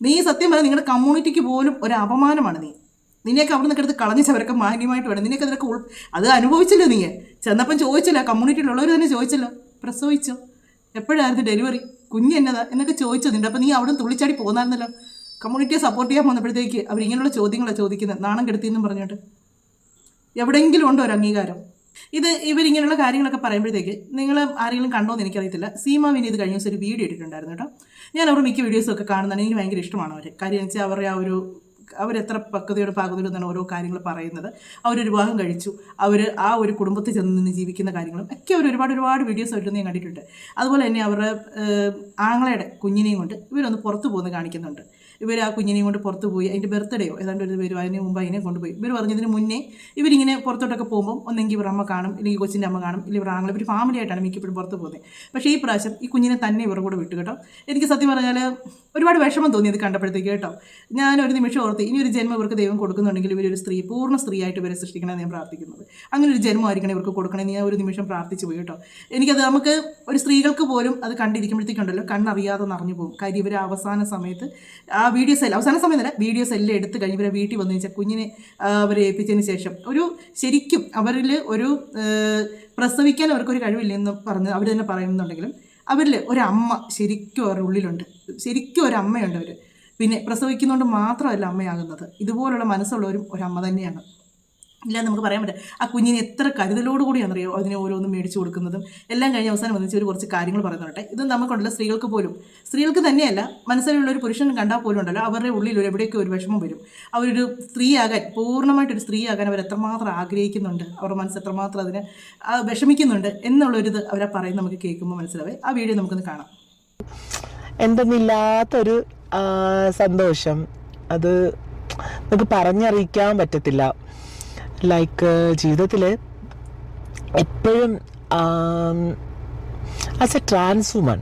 നീ സത്യം പറഞ്ഞാൽ നിങ്ങളുടെ കമ്മ്യൂണിറ്റിക്ക് പോലും ഒരു അപമാനമാണ്. നിന്നെയൊക്കെ അവിടെ നിന്നൊക്കെ എടുത്ത് കളഞ്ഞവരൊക്കെ മാന്യമായിട്ട് വേണം. നിനക്ക് അതിനൊക്കെ അത് അനുഭവിച്ചല്ലോ. നീ ചെന്നപ്പം ചോദിച്ചല്ലോ, കമ്മ്യൂണിറ്റിയിലുള്ളവർ തന്നെ ചോദിച്ചല്ലോ, പ്രസവിച്ചോ, എപ്പോഴായിരുന്നു ഡെലിവറി, കുഞ്ഞ് എന്നതാ എന്നൊക്കെ ചോദിച്ചോ നിൻ്റെ. അപ്പം നീ അവിടെ നിന്ന് തുള്ളിച്ചാടി പോന്നായിരുന്നല്ലോ. കമ്മ്യൂണിറ്റിയെ സപ്പോർട്ട് ചെയ്യാൻ വന്നപ്പോഴത്തേക്ക് അവരിങ്ങനെയുള്ള ചോദ്യങ്ങളാണ് ചോദിക്കുന്നത്, നാണം കെടുത്തിയെന്നും പറഞ്ഞിട്ട്. എവിടെയെങ്കിലും ഉണ്ടോ ഒരു അംഗീകാരം? ഇത് ഇവരിങ്ങനെയുള്ള കാര്യങ്ങളൊക്കെ പറയുമ്പോഴത്തേക്ക് നിങ്ങൾ ആരെങ്കിലും കണ്ടോന്ന് എനിക്കറിയത്തില്ല. സീമാവിന് ഇത് കഴിഞ്ഞ ദിവസം ഒരു വീഡിയോ ഇട്ടിട്ടുണ്ടായിരുന്നു കേട്ടോ. ഞാൻ അവരുടെ മിക്ക വീഡിയോസൊക്കെ കാണുന്നതാണ്, എനിക്ക് ഭയങ്കര ഇഷ്ടമാണ് അവർ. കാര്യം എന്ന് വെച്ചാൽ അവരുടെ ആ ഒരു അവരെത്ര പക്വതയോട് പാകതയോട് എന്നാണ് ഓരോ കാര്യങ്ങൾ പറയുന്നത്. അവരൊരു വിവാഹം കഴിച്ചു, അവർ ആ ഒരു കുടുംബത്തിൽ ചെന്ന് നിന്ന് ജീവിക്കുന്ന കാര്യങ്ങളും ഒക്കെ അവർ ഒരുപാട് വീഡിയോസ് അവരൊന്നും ഞാൻ കണ്ടിട്ടുണ്ട്. അതുപോലെ തന്നെ അവരുടെ ആങ്ങളയുടെ കുഞ്ഞിനെയും കൊണ്ട് ഇവരൊന്ന് പുറത്ത് പോകുന്നത് കാണിക്കുന്നുണ്ട്. ഇവർ ആ കുഞ്ഞിനെയും കൊണ്ട് പുറത്ത് പോയി, അതിൻ്റെ ബർത്ത്ഡേയോ ഏതാണ്ട് ഒരു പേരും അതിന് മുമ്പ് അതിനെ കൊണ്ടുപോയി. ഇവർ പറഞ്ഞതിന് മുന്നേ ഇവരിങ്ങനെ പുറത്തോട്ടൊക്കെ പോകുമ്പോൾ ഒന്നെങ്കിൽ ഇവർ അമ്മ കാണും, അല്ലെങ്കിൽ കൊച്ചിൻ്റെ അമ്മ കാണും, ഇല്ലെങ്കിൽ ഇവർ ആങ്ങളെ, ഇവർ ഫാമിലി ആയിട്ടാണ് മിക്കപ്പോഴും പുറത്ത് പോകുന്നത്. പക്ഷേ ഈ പ്രാവശ്യം ഈ കുഞ്ഞിനെ തന്നെ ഇവരുടെ കൂടെ വിട്ടു കേട്ടോ. എനിക്ക് സത്യം പറഞ്ഞാൽ ഒരുപാട് വിഷമം തോന്നി അത് കണ്ടപ്പോഴത്തേക്ക് കേട്ടോ. ഞാൻ ഒരു നിമിഷം ഓർത്ത് ഇനി ഒരു ജന്മം ഇവർക്ക് ദൈവം കൊടുക്കുന്നുണ്ടെങ്കിൽ ഇവരൊരു സ്ത്രീ, പൂർണ്ണ സ്ത്രീയായിട്ട് ഇവരെ സൃഷ്ടിക്കണമെന്ന് ഞാൻ പ്രാർത്ഥിക്കുന്നത്. അങ്ങനെ ഒരു ജന്മമായിരിക്കണം ഇവർക്ക് കൊടുക്കണമെന്ന് ഞാൻ ഒരു നിമിഷം പ്രാർത്ഥിച്ചു പോയി കേട്ടോ. എനിക്കത് നമുക്ക് ഒരു സ്ത്രീകൾക്ക് പോലും അത് കണ്ടിരിക്കുമ്പോഴത്തേക്കുണ്ടല്ലോ കണ്ണറിയാതെ നിറഞ്ഞു പോകും. കാര്യം ഇവർ അവസാന സമയത്ത് ആ വീഡിയോസ് എല്ലാം, അവസാന സമയത്തല്ല, വീഡിയോസ് എല്ലാം എടുത്ത് കഴിഞ്ഞ് ഇവരെ വീട്ടിൽ വന്നു വെച്ചാൽ കുഞ്ഞിനെ അവരെ ഏൽപ്പിച്ചതിന് ശേഷം ഒരു ശരിക്കും അവരിൽ ഒരു പ്രസവിക്കാൻ അവർക്കൊരു കഴിവില്ലെന്ന് പറഞ്ഞ് അവർ തന്നെ പറയുന്നുണ്ടെങ്കിലും അവരിൽ ഒരമ്മ ശരിക്കും അവരുടെ ഉള്ളിലുണ്ട്. ശരിക്കും ഒരമ്മയുണ്ട് അവർ. പിന്നെ പ്രസവിക്കുന്നതുകൊണ്ട് മാത്രമല്ല അമ്മയാകുന്നത്, ഇതുപോലുള്ള മനസ്സുള്ളവരും ഒരമ്മ തന്നെയാണ്. ഇല്ല നമുക്ക് പറയാൻ പറ്റില്ല. ആ കുഞ്ഞിനെ എത്ര കരുതലോടുകൂടിയാണെന്നറിയോ അതിനെ ഓരോന്നും മേടിച്ചു കൊടുക്കുന്നതും എല്ലാം കഴിഞ്ഞ് അവസാനം വന്നിച്ച് ഒരു കുറച്ച് കാര്യങ്ങൾ പറയുന്നുണ്ട്. ഇത് നമുക്കുണ്ടല്ലോ സ്ത്രീകൾക്ക് പോലും, സ്ത്രീകൾക്ക് തന്നെയല്ല മനസ്സിലുള്ള ഒരു പുരുഷൻ കണ്ടാൽ പോലും ഉണ്ടല്ലോ അവരുടെ ഉള്ളിൽ എവിടെയൊക്കെ ഒരു വിഷമം വരും. അവരൊരു സ്ത്രീയാകാൻ, പൂർണ്ണമായിട്ടൊരു സ്ത്രീയാകാൻ അവർ എത്രമാത്രം ആഗ്രഹിക്കുന്നുണ്ട്, അവരുടെ മനസ്സ് എത്രമാത്രം അതിന് വിഷമിക്കുന്നുണ്ട് എന്നുള്ളൊരിത് അവരെ പറയും നമുക്ക് കേൾക്കുമ്പോൾ മനസ്സിലാവേ. ആ വീഡിയോ നമുക്കൊന്ന് കാണാം. എന്തെന്നില്ലാത്തൊരു സന്തോഷം, അത് നമുക്ക് പറഞ്ഞറിയിക്കാൻ പറ്റത്തില്ല. ലൈക്ക് ജീവിതത്തിൽ എപ്പോഴും ആസ് എ ട്രാൻസ് വുമൺ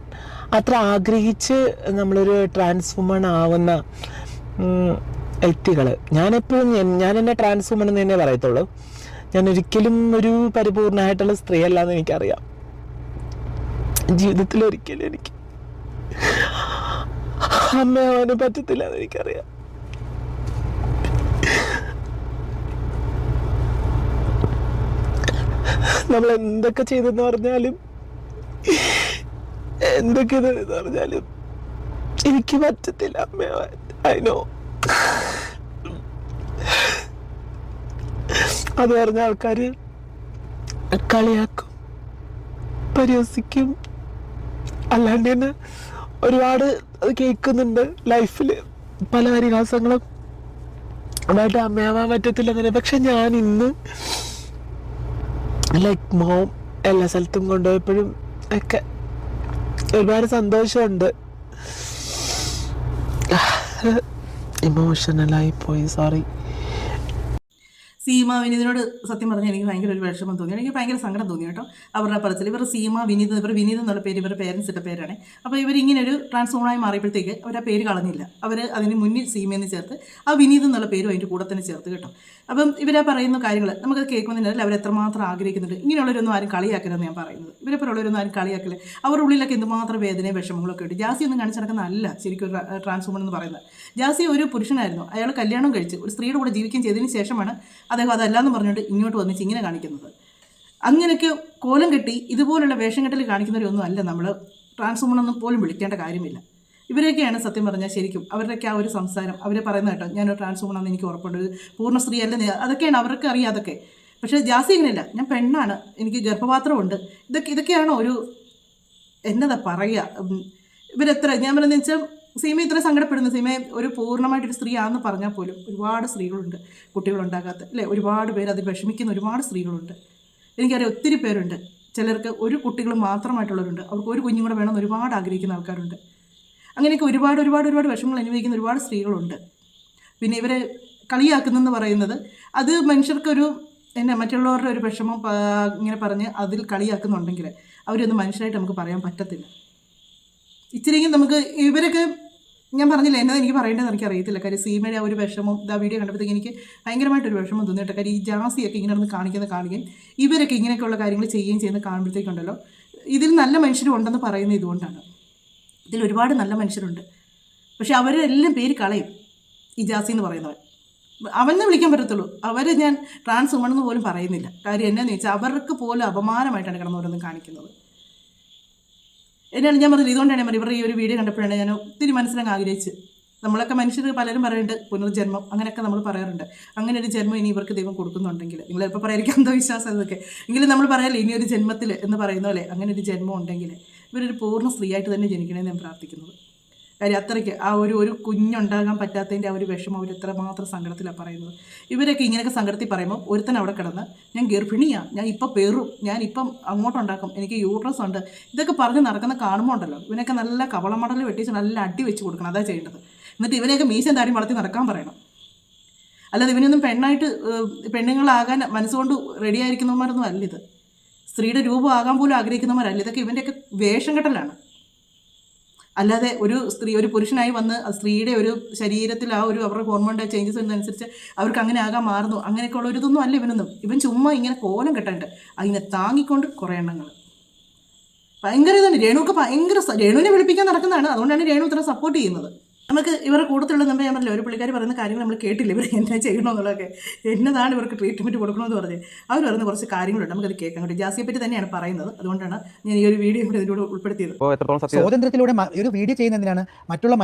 അത്ര ആഗ്രഹിച്ച് നമ്മളൊരു ട്രാൻസ് വുമൺ ആവുന്ന വ്യക്തികൾ, ഞാനെപ്പോഴും ഞാൻ എന്നെ ട്രാൻസ് വുമൺ എന്ന് തന്നെ പറയത്തുള്ളൂ. ഞാൻ ഒരിക്കലും ഒരു പരിപൂർണമായിട്ടുള്ള സ്ത്രീയല്ല എന്ന് എനിക്കറിയാം. ജീവിതത്തിൽ ഒരിക്കലും എനിക്ക് അമ്മയാവാനും പറ്റത്തില്ല എന്ന് എനിക്കറിയാം. നമ്മൾ എന്തൊക്കെ ചെയ്തെന്ന് പറഞ്ഞാലും എന്തൊക്കെ ഇതെന്ന് പറഞ്ഞാലും എനിക്ക് പറ്റത്തില്ല അമ്മയാവാൻ. അതിനോ അത് പറഞ്ഞ ആൾക്കാർ കളിയാക്കും, പരിഹസിക്കും. അല്ലാണ്ട് തന്നെ ഒരുപാട് അത് കേൾക്കുന്നുണ്ട്. ലൈഫിൽ പല പരിഹാസങ്ങളും അതായിട്ട് അമ്മയാവാൻ പറ്റത്തില്ലെന്നെ. പക്ഷെ ഞാൻ ഇന്ന് ലൈക്ക് മോം എല്ലാ സ്ഥലത്തും കൊണ്ടുപോയപ്പോഴും ഒക്കെ ഒരുപാട് സന്തോഷമുണ്ട്. ഇമോഷണലായി പോയി, സോറി. സീമ വിനീതിനോട് സത്യം പറഞ്ഞാൽ എനിക്ക് ഭയങ്കര ഒരു വിഷമം തോന്നി. എനിക്ക് ഭയങ്കര സങ്കടം തോന്നി കേട്ടോ അവരുടെ പറച്ചിൽ. ഇവർ സീമ വിനീത്, ഇവർ വിനീത് എന്നുള്ള പേര് ഇവരുടെ പേരൻസ് ഇട്ട പേരാണ്. അപ്പോൾ ഇവരിങ്ങനെ ഒരു ട്രാൻസ്ഫോമായി മാറിയപ്പോഴത്തേക്ക് അവർ ആ പേര് കളഞ്ഞില്ല. അവർ അതിന് മുന്നിൽ സീമയെന്ന് ചേർത്ത് ആ വിനീത് എന്നുള്ള പേരും അതിൻ്റെ കൂടെ തന്നെ ചേർത്ത് കേട്ടോ. അപ്പം ഇവരാ പറയുന്ന കാര്യങ്ങൾ നമുക്കത് കേൾക്കുന്നതിനല്ല അവർ എത്രമാത്രം ആഗ്രഹിക്കുന്നുണ്ട്. ഇങ്ങനെയുള്ളവരൊന്നും ആരും കളിയാക്കരുതെന്ന് ഞാൻ പറയുന്നത്. ഇവരെപ്പോലുള്ളവരൊന്നും ആരും കളിയാക്കില്ല. അവരുടെ ഉള്ളിലൊക്കെ എന്തുമാത്രം വേദനയും വിഷമങ്ങളൊക്കെ ഉണ്ട്. ജാസി ഒന്നും കാണിച്ചു നടക്കുന്നതല്ല ശരിക്കും ഒരു ട്രാൻസ്ഫോമർ എന്ന് പറയുന്നത്. ജാസി ഒരു പുരുഷനായിരുന്നു. അയാൾ കല്യാണം കഴിച്ച് ഒരു സ്ത്രീയുടെ കൂടെ ജീവിക്കുകയും ചെയ്തതിന് ശേഷമാണ് അദ്ദേഹം അതല്ലാന്ന് പറഞ്ഞുകൊണ്ട് ഇങ്ങോട്ട് വന്നിച്ച് ഇങ്ങനെ കാണിക്കുന്നത്. അങ്ങനെയൊക്കെ കോലം കെട്ടി ഇതുപോലുള്ള വേഷം കെട്ടൽ കാണിക്കുന്നവരൊന്നും അല്ല നമ്മൾ ട്രാൻസ്ഫോമർ പോലും വിളിക്കേണ്ട കാര്യമില്ല. ഇവരൊക്കെയാണ് സത്യം പറഞ്ഞാൽ ശരിക്കും അവരുടെയൊക്കെ ആ ഒരു സംസാരം അവർ പറയുന്ന കേട്ടോ, ഞാനൊരു ട്രാൻസ്ഫോമറാണെന്ന് എനിക്ക് ഉറപ്പുണ്ട്, പൂർണ്ണ സ്ത്രീ അല്ല, അതൊക്കെയാണ് അവർക്ക് അറിയാം അതൊക്കെ. പക്ഷേ ജാസി ഇങ്ങനെയല്ല, ഞാൻ പെണ്ണാണ്, എനിക്ക് ഗർഭപാത്രമുണ്ട്, ഇതൊക്കെയാണോ ഒരു എന്നതാ പറയുക. ഇവരെത്ര ഞാൻ പറയുന്നത് വെച്ചാൽ സീമ ഇത്ര സങ്കടപ്പെടുന്നു. സീമ ഒരു പൂർണ്ണമായിട്ടൊരു സ്ത്രീ ആണെന്ന് പറഞ്ഞാൽ പോലും ഒരുപാട് സ്ത്രീകളുണ്ട് കുട്ടികളുണ്ടാകാത്ത, അല്ലേ? ഒരുപാട് പേര് അതിൽ വിഷമിക്കുന്ന ഒരുപാട് സ്ത്രീകളുണ്ട്. എനിക്കറിയാം ഒത്തിരി പേരുണ്ട്. ചിലർക്ക് ഒരു കുട്ടികൾ മാത്രമായിട്ടുള്ളവരുണ്ട്. അവർക്ക് ഒരു കുഞ്ഞും കൂടെ വേണമെന്ന് ഒരുപാട് ആഗ്രഹിക്കുന്ന ആൾക്കാരുണ്ട്. അങ്ങനെയൊക്കെ ഒരുപാട് ഒരുപാട് ഒരുപാട് വിഷമങ്ങൾ അനുഭവിക്കുന്ന ഒരുപാട് സ്ത്രീകളുണ്ട്. പിന്നെ ഇവരെ കളിയാക്കുന്നെന്ന് പറയുന്നത് അത് മനുഷ്യർക്കൊരു മറ്റുള്ളവരുടെ ഒരു വിഷമം ഇങ്ങനെ പറഞ്ഞ് അതിൽ കളിയാക്കുന്നുണ്ടെങ്കിൽ അവരൊന്നും മനുഷ്യരായിട്ട് നമുക്ക് പറയാൻ പറ്റത്തില്ല. ഇച്ചിരിക്കും നമുക്ക് ഇവരൊക്കെ ഞാൻ പറഞ്ഞില്ല എന്നതാണ് എനിക്ക് പറയേണ്ടതെന്ന് എനിക്ക് അറിയത്തില്ല. കാര്യം സീമയുടെ ആ ഒരു വിഷമം ആ വീഡിയോ കണ്ടപ്പോഴത്തേക്ക് എനിക്ക് ഭയങ്കരമായിട്ടൊരു വിഷമം തോന്നിയിട്ട്. കാര്യം ഈ ജാസിയൊക്കെ ഇങ്ങനെ ഒന്ന് കാണിക്കുകയും ഇവരൊക്കെ ഇങ്ങനെയൊക്കെയുള്ള കാര്യങ്ങൾ ചെയ്യുകയും ചെയ്യുന്ന കാണുമ്പോഴത്തേക്കുണ്ടല്ലോ ഇതിൽ നല്ല മനുഷ്യരും ഉണ്ടെന്ന് പറയുന്നത് ഇതുകൊണ്ടാണ്. ഇതിൽ ഒരുപാട് നല്ല മനുഷ്യരുണ്ട്. പക്ഷെ അവരെല്ലാം പേര് കളയും. ഈ ജാസി എന്ന് പറയുന്നവൻ അവനെ വിളിക്കാൻ പറ്റത്തുള്ളൂ. അവരെ ഞാൻ ട്രാൻസ് വുമൺ എന്ന് പോലും പറയുന്നില്ല. കാര്യം എന്നാന്ന് ചോദിച്ചാൽ അവർക്ക് പോലും അപമാനമായിട്ടാണ് കിടന്നവരൊന്നും കാണിക്കുന്നത്. എന്നാണ് ഞാൻ പറഞ്ഞത്. ഇതുകൊണ്ടാണ് ഞാൻ ഇവരുടെ ഈ ഒരു വീഡിയോ കണ്ടപ്പോഴാണ് ഞാൻ ഒത്തിരി മനസ്സിലാക്കാൻ ആഗ്രഹിച്ച്. നമ്മളൊക്കെ മനുഷ്യർ പലരും പറയുന്നുണ്ട് പുനർജന്മം, അങ്ങനെയൊക്കെ നമ്മൾ പറയാറുണ്ട്. അങ്ങനെ ഒരു ജന്മം ഇനി ഇവർക്ക് ദൈവം കൊടുക്കുന്നുണ്ടെങ്കിൽ, നിങ്ങൾ ഇപ്പോൾ പറയായിരിക്കും അന്ധവിശ്വാസം അതൊക്കെ, എങ്കിലും നമ്മൾ പറയാമല്ലോ ഇനി ഒരു ജന്മത്തിൽ എന്ന് പറയുന്ന പോലെ അങ്ങനെ ഒരു ജന്മം ഉണ്ടെങ്കിൽ ഇവരൊരു പൂർണ്ണ സ്ത്രീയായിട്ട് തന്നെ ജനിക്കണമെന്ന് ഞാൻ പ്രാർത്ഥിക്കുന്നത്. കാര്യം അത്രയ്ക്ക് ആ ഒരു കുഞ്ഞുണ്ടാകാൻ പറ്റാത്തതിൻ്റെ ആ ഒരു വിഷമം അവർ എത്രമാത്രം സങ്കടത്തിലാണ് പറയുന്നത്. ഇവരൊക്കെ ഇങ്ങനെയൊക്കെ സങ്കടത്തിൽ പറയുമ്പോൾ ഒരുത്തൻ അവിടെ കിടന്ന് ഞാൻ ഗർഭിണിയാണ്, ഞാൻ ഇപ്പം പേറും, ഞാൻ ഇപ്പം അങ്ങോട്ടുണ്ടാക്കും, എനിക്ക് യൂട്രസ് ഉണ്ട്, ഇതൊക്കെ പറഞ്ഞ് നടക്കുന്ന കാണുമ്പോൾ ഉണ്ടല്ലോ ഇവനൊക്കെ നല്ല കവളമടൽ വെട്ടിച്ച് നല്ല അടി വെച്ച് കൊടുക്കണം. അതാ ചെയ്യേണ്ടത്. എന്നിട്ട് ഇവനെയൊക്കെ മീശയും താടി വളർത്തി നടക്കാൻ പറയണം. അല്ലാതെ ഇവനൊന്നും പെണ്ണായിട്ട് പെണ്ണുങ്ങളാകാൻ മനസ്സുകൊണ്ട് റെഡി ആയിരിക്കുന്നവന്മാരൊന്നും അല്ല ഇത്. സ്ത്രീയുടെ രൂപം ആകാൻ പോലും ആഗ്രഹിക്കുന്നവരല്ല. ഇതൊക്കെ ഇവൻ്റെയൊക്കെ വേഷം കെട്ടലാണ്. അല്ലാതെ ഒരു സ്ത്രീ ഒരു പുരുഷനായി വന്ന് സ്ത്രീയുടെ ഒരു ശരീരത്തിൽ ആ ഒരു അവരുടെ ഹോർമോണിൻ്റെ ചേഞ്ചസ് വരുന്നതനുസരിച്ച് അവർക്ക് അങ്ങനെ ആകാൻ മാറുന്നു, അങ്ങനെയൊക്കെ ഉള്ള ഒരിതൊന്നും അല്ല ഇവനൊന്നും. ഇവൻ ചുമ്മാ ഇങ്ങനെ കോലം കെട്ടാണ്ട് അതിനെ താങ്ങിക്കൊണ്ട് കുറേ എണ്ണങ്ങൾ ഭയങ്കര ഇതാണ്. രേണുവൊക്കെ ഭയങ്കര രേണുവിനെ വിളിപ്പിക്കാൻ നടക്കുന്നതാണ്. അതുകൊണ്ടാണ് രേണു ഇത്ര സപ്പോർട്ട് ചെയ്യുന്നത്. നമുക്ക് ഇവരുടെ കൂട്ടത്തിലുള്ള നമ്മൾ ഞാൻ പറഞ്ഞില്ല ഒരു പുള്ളിക്കാർ പറയുന്ന കാര്യങ്ങൾ നമ്മൾ കേട്ടില്ല. ഇവർ എന്നാ ചെയ്യണമെന്നുള്ളതൊക്കെ എന്നതാണ് ഇവർക്ക് ട്രീറ്റ്മെൻറ്റ് കൊടുക്കണമെന്ന് പറഞ്ഞ് അവർ പറയുന്ന കുറച്ച് കാര്യങ്ങളുണ്ട്. നമുക്കത് കേൾക്കാൻ പറ്റും. ജാസിയെ പറ്റി തന്നെയാണ് പറയുന്നത്. അതുകൊണ്ടാണ് ഞാൻ ഈ ഒരു വീഡിയോ കൂടെ ഇതിലൂടെ ഉൾപ്പെടുത്തിയത്. സ്വാതന്ത്ര്യത്തിലൂടെ ഒരു വീഡിയോ ചെയ്യുന്നതിനാണ് മറ്റുള്ള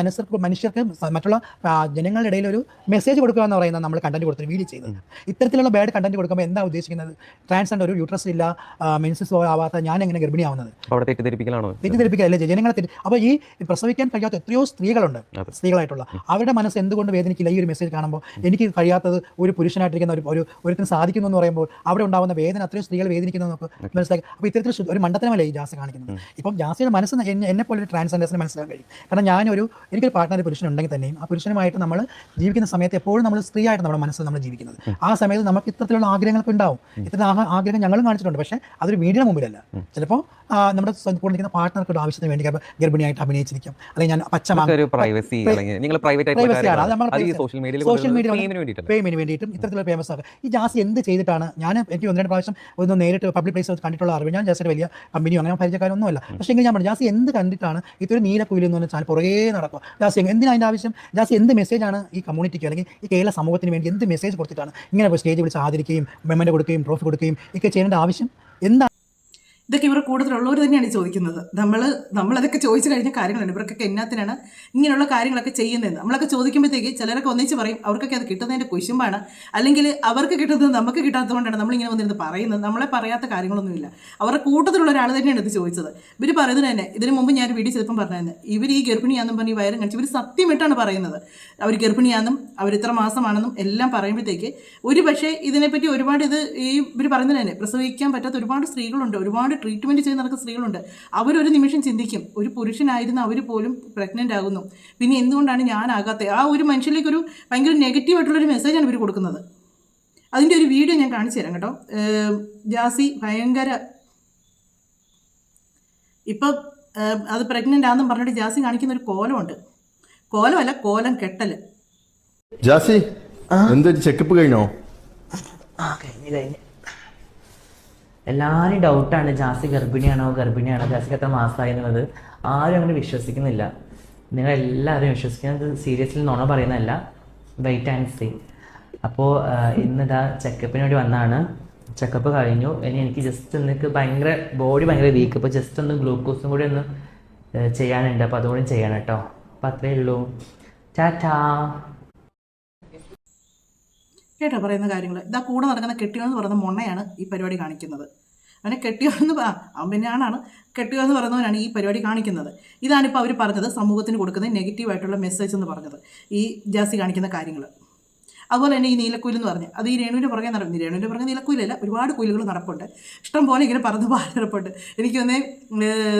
മനുഷ്യർക്ക് മറ്റുള്ള ജനങ്ങളുടെ ഇടയിൽ ഒരു മെസ്സേജ് കൊടുക്കുക എന്ന് പറയുന്നത് നമ്മൾ കണ്ടന്റ് കൊടുത്തൊരു വീഡിയോ ചെയ്യുന്നത്. ഇത്തരത്തിലുള്ള ബാഡ് കണ്ടന്റ് കൊടുക്കുമ്പോൾ എന്താ ഉദ്ദേശിക്കുന്നത്? ട്രാൻസ്ജെൻഡർ ഒരു യൂട്രസ് ഇല്ല, മെൻസസ് ആവാത്ത ഞാൻ എങ്ങനെ ഗർഭിണിയാവുന്നത്? തെറ്റിദ്ധരിപ്പിക്കലല്ലേ ജനങ്ങളെ. അപ്പോൾ ഈ പ്രസവിക്കാൻ കഴിയാത്ത എത്രയോ സ്ത്രീകളായിട്ടുള്ള അവരുടെ മനസ്സ് എന്തുകൊണ്ട് വേദനിക്കില്ല? ഈ ഒരു മെസ്സേജ് കാണുമ്പോൾ എനിക്ക് കഴിയാത്തത് ഒരു പുരുഷനായിട്ടിരിക്കുന്ന ഒരുത്തിന് സാധിക്കുന്നു എന്ന് പറയുമ്പോൾ അവിടെ ഉണ്ടാകുന്ന വേദന അത്രയും സ്ത്രീകൾ വേദനിക്കുന്നു നമുക്ക് മനസ്സിലാക്കി. അപ്പോൾ ഇത്തരത്തിൽ ഒരു മണ്ടത്തരമല്ലേ ഈ ജാസി കാണിക്കുന്നത്? ഇപ്പം ജാസിയുടെ മനസ്സ് എന്നെ പോലെ ഒരു ട്രാൻസ്ജെൻഡേഴ്സിന് മനസ്സിലാക്കാൻ കഴിയും. കാരണം എനിക്കൊരു പാർട്ട്ണർ പുരുഷനുണ്ടെങ്കിൽ തന്നെയും ആ പുരുഷനുമായിട്ട് നമ്മൾ ജീവിക്കുന്ന സമയത്ത് എപ്പോഴും നമ്മൾ സ്ത്രീയായിട്ട് നമ്മുടെ മനസ്സിൽ നമ്മൾ ജീവിക്കുന്നത്. ആ സമയത്ത് നമുക്ക് ഇത്തരത്തിലുള്ള ആഗ്രഹങ്ങളൊക്കെ ഉണ്ടാവും. ഇത്തരം ആഗ്രഹം ഞങ്ങളും കാണിച്ചിട്ടുണ്ട്. പക്ഷേ അതൊരു വീടിന് മുമ്പിലല്ല. ചിലപ്പോൾ നമ്മുടെ കൂടെ നിൽക്കുന്ന പാർട്ട്ണർക്ക് ഒരു ആവശ്യത്തിന് വേണ്ടി ഗർഭിണിയായിട്ട് അഭിനയിച്ചിരിക്കും, അല്ലെങ്കിൽ ഞാൻ സോഷ്യൽ മീഡിയ ഫെയിമിന് വേണ്ടിയിട്ടും ഇത്തരത്തിലുള്ള ഫേമസ് ആക്കുക. ഈ ജാസി എന്ത് ചെയ്തിട്ടാണ്? എനിക്ക് 1-2 പ്രാവശ്യം ഒന്ന് നേരിട്ട് പബ്ലിക് പ്ലേസ് കണ്ടിട്ടുള്ള അറിവ്. ഞാൻ ജാസിയുടെ വലിയ കമ്പനിയോ അങ്ങനെ പരിചയക്കാരൊന്നുമല്ല. പക്ഷേ എങ്കിൽ ഞാൻ പറഞ്ഞു ജാസി എന്ത് കണ്ടിട്ടാണ് ഇതൊരു നീലക്കുയിൽ എന്ന് പറഞ്ഞാൽ പുറകെ നടക്കുക? ജാസി എന്തിനാ അതിൻ്റെ ആവശ്യം? ജാസി എന്ത് മെസ്സേജാണ് ഈ കമ്മ്യൂണിറ്റിക്ക് അല്ലെങ്കിൽ ഈ കേരള സമൂഹത്തിന് വേണ്ടി എന്ത് മെസ്സേജ് കൊടുത്തിട്ടാണ് ഇങ്ങനെ സ്റ്റേജ് വിളിച്ച് ആദരിക്കുകയും മെമ്മൻ്റ് കൊടുക്കുകയും ട്രോഫി കൊടുക്കുകയും ഒക്കെ ചെയ്യേണ്ട ആവശ്യം എന്താണ്? ഇതൊക്കെ ഇവരുടെ കൂടുതലുള്ളവർ തന്നെയാണ് ഈ ചോദിക്കുന്നത്. നമ്മളതൊക്കെ ചോദിച്ചു കഴിഞ്ഞ കാര്യങ്ങളുണ്ട്. ഇവർക്കൊക്കെ എന്നാത്തിനാണ് ഇങ്ങനെയുള്ള കാര്യങ്ങളൊക്കെ ചെയ്യുന്നതെന്ന് നമ്മളൊക്കെ ചോദിക്കുമ്പോഴത്തേക്ക് ചിലരൊക്കെ ഒന്നിച്ച് പറയും അവർക്കൊക്കെ അത് കിട്ടുന്നതിൻ്റെ കുശുമ്പാണ്, അല്ലെങ്കിൽ അവർക്ക് കിട്ടുന്നത് നമുക്ക് കിട്ടാത്തതുകൊണ്ടാണ് നമ്മളിങ്ങനെ വന്നിരുന്ന് പറയുന്നത്. നമ്മളെ പറയാത്ത കാര്യങ്ങളൊന്നുമില്ല. അവരുടെ കൂട്ടത്തിലുള്ള ഒരാൾ തന്നെയാണ് ഇത് ചോദിച്ചത്. ഇവർ പറയുന്നത് തന്നെ ഇതിന് മുമ്പ് ഞാൻ വീഡിയോ ചെയ്തപ്പം പറഞ്ഞത് ഇവർ ഈ ഗർഭിണിയാണെന്നും പറഞ്ഞ് ഈ വയറും കാണിച്ച് ഇവർ സത്യമായിട്ടാണ് പറയുന്നത്. അവർ ഗർഭിണിയാണെന്നും അവർ ഇത്ര മാസമാണെന്നും എല്ലാം പറയുമ്പോഴത്തേക്ക് ഒരു പക്ഷേ ഇതിനെപ്പറ്റി ഒരുപാട് ഇവർ പറയുന്നത് തന്നെ പ്രസവിക്കാൻ പറ്റാത്ത ഒരുപാട് സ്ത്രീകളുണ്ട്, ഒരുപാട് ട്രീറ്റ്മെൻറ്റ് ചെയ്ത് നടക്കുന്ന സ്ത്രീകളുണ്ട്. അവരൊരു നിമിഷം ചിന്തിക്കും ഒരു പുരുഷനായിരുന്ന അവർ പോലും പ്രഗ്നൻ്റ് ആകുന്നു, പിന്നെ എന്തുകൊണ്ടാണ് ഞാനാകാത്തത്? ആ ഒരു മനുഷ്യനിലേക്കൊരു ഭയങ്കര നെഗറ്റീവായിട്ടുള്ളൊരു മെസ്സേജാണ് ഇവർ കൊടുക്കുന്നത്. അതിൻ്റെ ഒരു വീഡിയോ ഞാൻ കാണിച്ചു തരാം കേട്ടോ. ജാസി ഭയങ്കര ഇപ്പം അത് പ്രഗ്നൻ്റ് ആണെന്നും പറഞ്ഞിട്ട് ജാസി കാണിക്കുന്ന ഒരു കോലമുണ്ട്. കോലമല്ല, കോലം കെട്ടൽ. ജാസി എന്തൊരു ചെക്കപ്പ് കഴിഞ്ഞോ? കഴിഞ്ഞ് എല്ലാവരും ഡൗട്ടാണ് ജാസി ഗർഭിണിയാണോ ജാസിക്ക് എത്ര മാസമായി എന്നുള്ളത്. ആരും അങ്ങനെ വിശ്വസിക്കുന്നില്ല. നിങ്ങളെല്ലാവരും വിശ്വസിക്കുന്നത് സീരിയസ്ലി നുണ പറയുന്നതല്ല. Wait and see. അപ്പോൾ ഇന്നിതാ ചെക്കപ്പിന് വേണ്ടി വന്നതാണ്. ചെക്കപ്പ് കഴിഞ്ഞു. ഇനി എനിക്ക് ജസ്റ്റ് എനിക്ക് ബോഡി ഭയങ്കര വീക്ക്. അപ്പോൾ ജസ്റ്റ് ഒന്ന് ഗ്ലൂക്കോസും കൂടി ഒന്ന് ചെയ്യാനുണ്ട്. അപ്പോൾ അതുകൂടി ചെയ്യണം കേട്ടോ. അപ്പോൾ അത്രയേ ഉള്ളൂ. ടാറ്റാ. കേട്ടോ പറയുന്ന കാര്യങ്ങൾ. ഇതാ കൂടെ നടക്കുന്ന കെട്ടിയോന്ന് പറയുന്ന മൊണ്ണയാണ് ഈ പരിപാടി കാണിക്കുന്നത്. അവനെ കെട്ടിയോന്ന് അവൻ പിന്നെ ആണാണ്. കെട്ടിയോന്ന് പറയുന്നവനാണ് ഈ പരിപാടി കാണിക്കുന്നത്. ഇതാണിപ്പോൾ അവർ പറഞ്ഞത് സമൂഹത്തിന് കൊടുക്കുന്ന നെഗറ്റീവായിട്ടുള്ള മെസ്സേജ് എന്ന് പറഞ്ഞത് ഈ ജാസി കാണിക്കുന്ന കാര്യങ്ങൾ. അതുപോലെ തന്നെ ഈ നീലക്കുയിൽ എന്ന് പറഞ്ഞ് അത് ഈ രേണുവിൻ്റെ പുറകെ നടക്കും. രേണുവിൻ്റെ പുറകെ നീലക്കുയിലല്ല, ഒരുപാട് കുയിലുകൾ നടപ്പുണ്ട്. ഇഷ്ടം പോലെ ഇങ്ങനെ പറന്ന് നടപ്പുണ്ട്. എനിക്ക് വന്നേ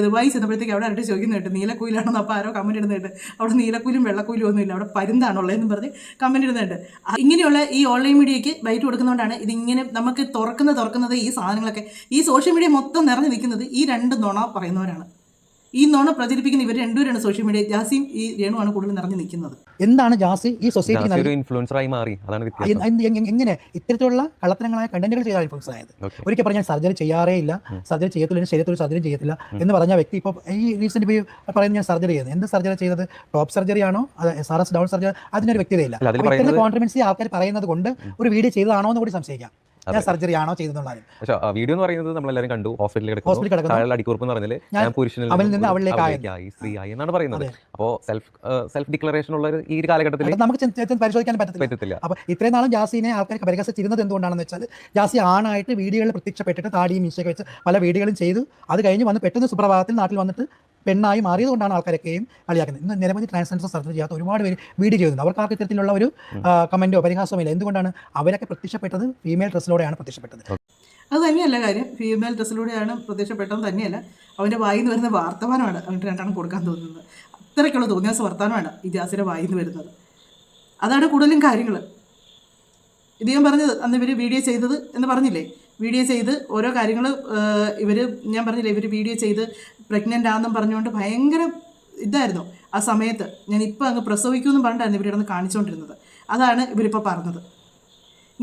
ദുബായി ചെന്നപ്പോഴത്തേക്ക് അവിടെ ആരുടെ ചോദിക്കുന്നുണ്ട് നീലക്കുയിലാണെന്ന്. അപ്പോൾ ആരോ കമൻറ്റ് ഇടുന്നുണ്ട് അവിടെ നീലക്കുയിലും വെള്ളക്കുയിലും ഒന്നുമില്ല, അവിടെ പരുന്താണുള്ളതെന്ന് പറഞ്ഞ് കമൻറ്റ് ഇടുന്നുണ്ട്. ഇങ്ങനെയുള്ള ഈ ഓൺലൈൻ മീഡിയയ്ക്ക് ബൈറ്റ് കൊടുക്കുന്നതുകൊണ്ടാണ് ഇതിങ്ങനെ നമുക്ക് തുറക്കുന്നത് ഈ സാധനങ്ങളൊക്കെ. ഈ സോഷ്യൽ മീഡിയ മൊത്തം നിറഞ്ഞു നിൽക്കുന്നത് ഈ രണ്ട് നുണ പറയുന്നവരാണ്. ഈ നുണ പ്രചരിപ്പിക്കുന്ന ഇവർ രണ്ടുപേരാണ് സോഷ്യൽ മീഡിയ. ജാസിയും ഈ രേണുവാണ് കൂടുതൽ നിറഞ്ഞു നിൽക്കുന്നത്. എന്താണ് ജാസി ഈ സൊസൈറ്റി ഇൻഫ്ലുവൻസറായി മാറി. അതാണ് എങ്ങനെ ഇത്തരത്തിലുള്ള കള്ളത്തരങ്ങളായ കണ്ടന്റുകൾ ചെയ്താൽ ഇൻഫ്ലുവൻസർ ആയത്? ഒരിക്കൽ പറഞ്ഞാൽ സർജറി ചെയ്യാറേ ഇല്ല, സർജറി ചെയ്യത്തില്ല, ശരീരത്തിൽ സർജറി ചെയ്യത്തില്ല എന്ന് പറഞ്ഞ വ്യക്തി ഇപ്പോൾ ഈ റീസെന്റ് ഇപ്പോൾ പറയുന്നത് ഞാൻ സർജറി ചെയ്യുന്നത്. എന്ത് സർജറി ചെയ്തത്? ടോപ്പ് സർജറി ആണോ, SRS ഡൗൺ സർജറി? അതിനൊരു വ്യക്തിതയില്ല. ഇത്തരം കോൺട്രിബൻസി ആൾക്കാർ പറയുന്നത് കൊണ്ട് ഒരു വീഡിയോ ചെയ്തതാണോ എന്ന് കൂടി സംശയിക്കാം. സർജറി ആണോ ചെയ്തെന്നുള്ളത്. പക്ഷേ വീഡിയോ എന്ന് പറയുന്നത് നമ്മളെല്ലാവരും കണ്ടു. ഹോസ്പിറ്റലിൽ അടിക്കുറിപ്പ് എന്ന് പറഞ്ഞാൽ ഞാൻ പുരുഷനിൽ നിന്ന് അവളിലേക്കായി സ്ത്രീയായി എന്നാണ് പറയുന്നത്. അപ്പോൾ സെൽഫ് ഡിക്ലറേഷൻ ഉള്ള ഈ ഒരു കാലഘട്ടത്തിൽ നമുക്ക് പരിശോധിക്കാൻ പറ്റത്തില്ല. അപ്പോൾ ഇത്രയും നാളും ജാസിനെ ആൾക്കാർ പരിഹസിച്ചിരുന്നത് എന്തുകൊണ്ടാണെന്ന് വെച്ചാൽ ജാസി ആണായിട്ട് വീഡിയോകളിൽ പ്രത്യക്ഷപ്പെട്ടിട്ട് താടിയും മീശയൊക്കെ വെച്ച് പല വീഡിയോകളും ചെയ്തു. അത് കഴിഞ്ഞ് വന്ന് പെട്ടെന്ന് സുപ്രഭാതത്തിൽ നാട്ടിൽ വന്നിട്ട് പെണ്ണായി മാറിയതുകൊണ്ടാണ് ആൾക്കാരൊക്കെയും കളിയാക്കുന്നത്. ഇന്ന് നിരവധി ട്രാൻസ്ജെൻഡർ സർജറി ചെയ്യാത്ത ഒരുപാട് പേര് വീഡിയോ ചെയ്യുന്നുണ്ട്. അവർക്ക് ആർക്ക് ഇത്തരത്തിലുള്ള ഒരു കമൻറ്റോ പരിഹാസമോ ഇല്ല. എന്തുകൊണ്ടാണ്? അവരൊക്കെ പ്രത്യക്ഷപ്പെട്ടത് ഫീമെയിൽ ഡ്രസ്സിലൂടെയാണ് പ്രത്യക്ഷപ്പെട്ടത്. അത് തന്നെയല്ല കാര്യം. ഫീമെയിൽ ഡ്രസ്സിലൂടെയാണ് പ്രത്യക്ഷപ്പെട്ടത് തന്നെയല്ല, അവൻ്റെ വായിൽ നിന്ന് വരുന്ന വർത്തമാനമാണ് അവൻ്റെ രണ്ടെണ്ണം കൊടുക്കാൻ തോന്നുന്നത്. അത്രയ്ക്കുള്ള തോന്നിയാസ വർത്തമാനമാണ് ഈ ജാസിയുടെ വായിൽ നിന്ന് വരുന്നത്. അതാണ് കൂടുതലും കാര്യങ്ങൾ. ഇത് ഞാൻ പറഞ്ഞത് അന്ന് ഇവർ വീഡിയോ ചെയ്തത് എന്ന് പറഞ്ഞില്ലേ, വീഡിയോ ചെയ്ത് ഓരോ കാര്യങ്ങൾ ഞാൻ പറഞ്ഞില്ലേ ഇവർ വീഡിയോ ചെയ്ത് പ്രഗ്നൻ്റ് ആണെന്നും പറഞ്ഞുകൊണ്ട് ഭയങ്കര ഇതായിരുന്നു ആ സമയത്ത്. ഞാൻ ഇപ്പോൾ അങ്ങ് പ്രസവിക്കുമെന്നും പറഞ്ഞിട്ടായിരുന്നു ഇവരിടന്ന് കാണിച്ചുകൊണ്ടിരുന്നത്. അതാണ് ഇവരിപ്പോൾ പറഞ്ഞത്.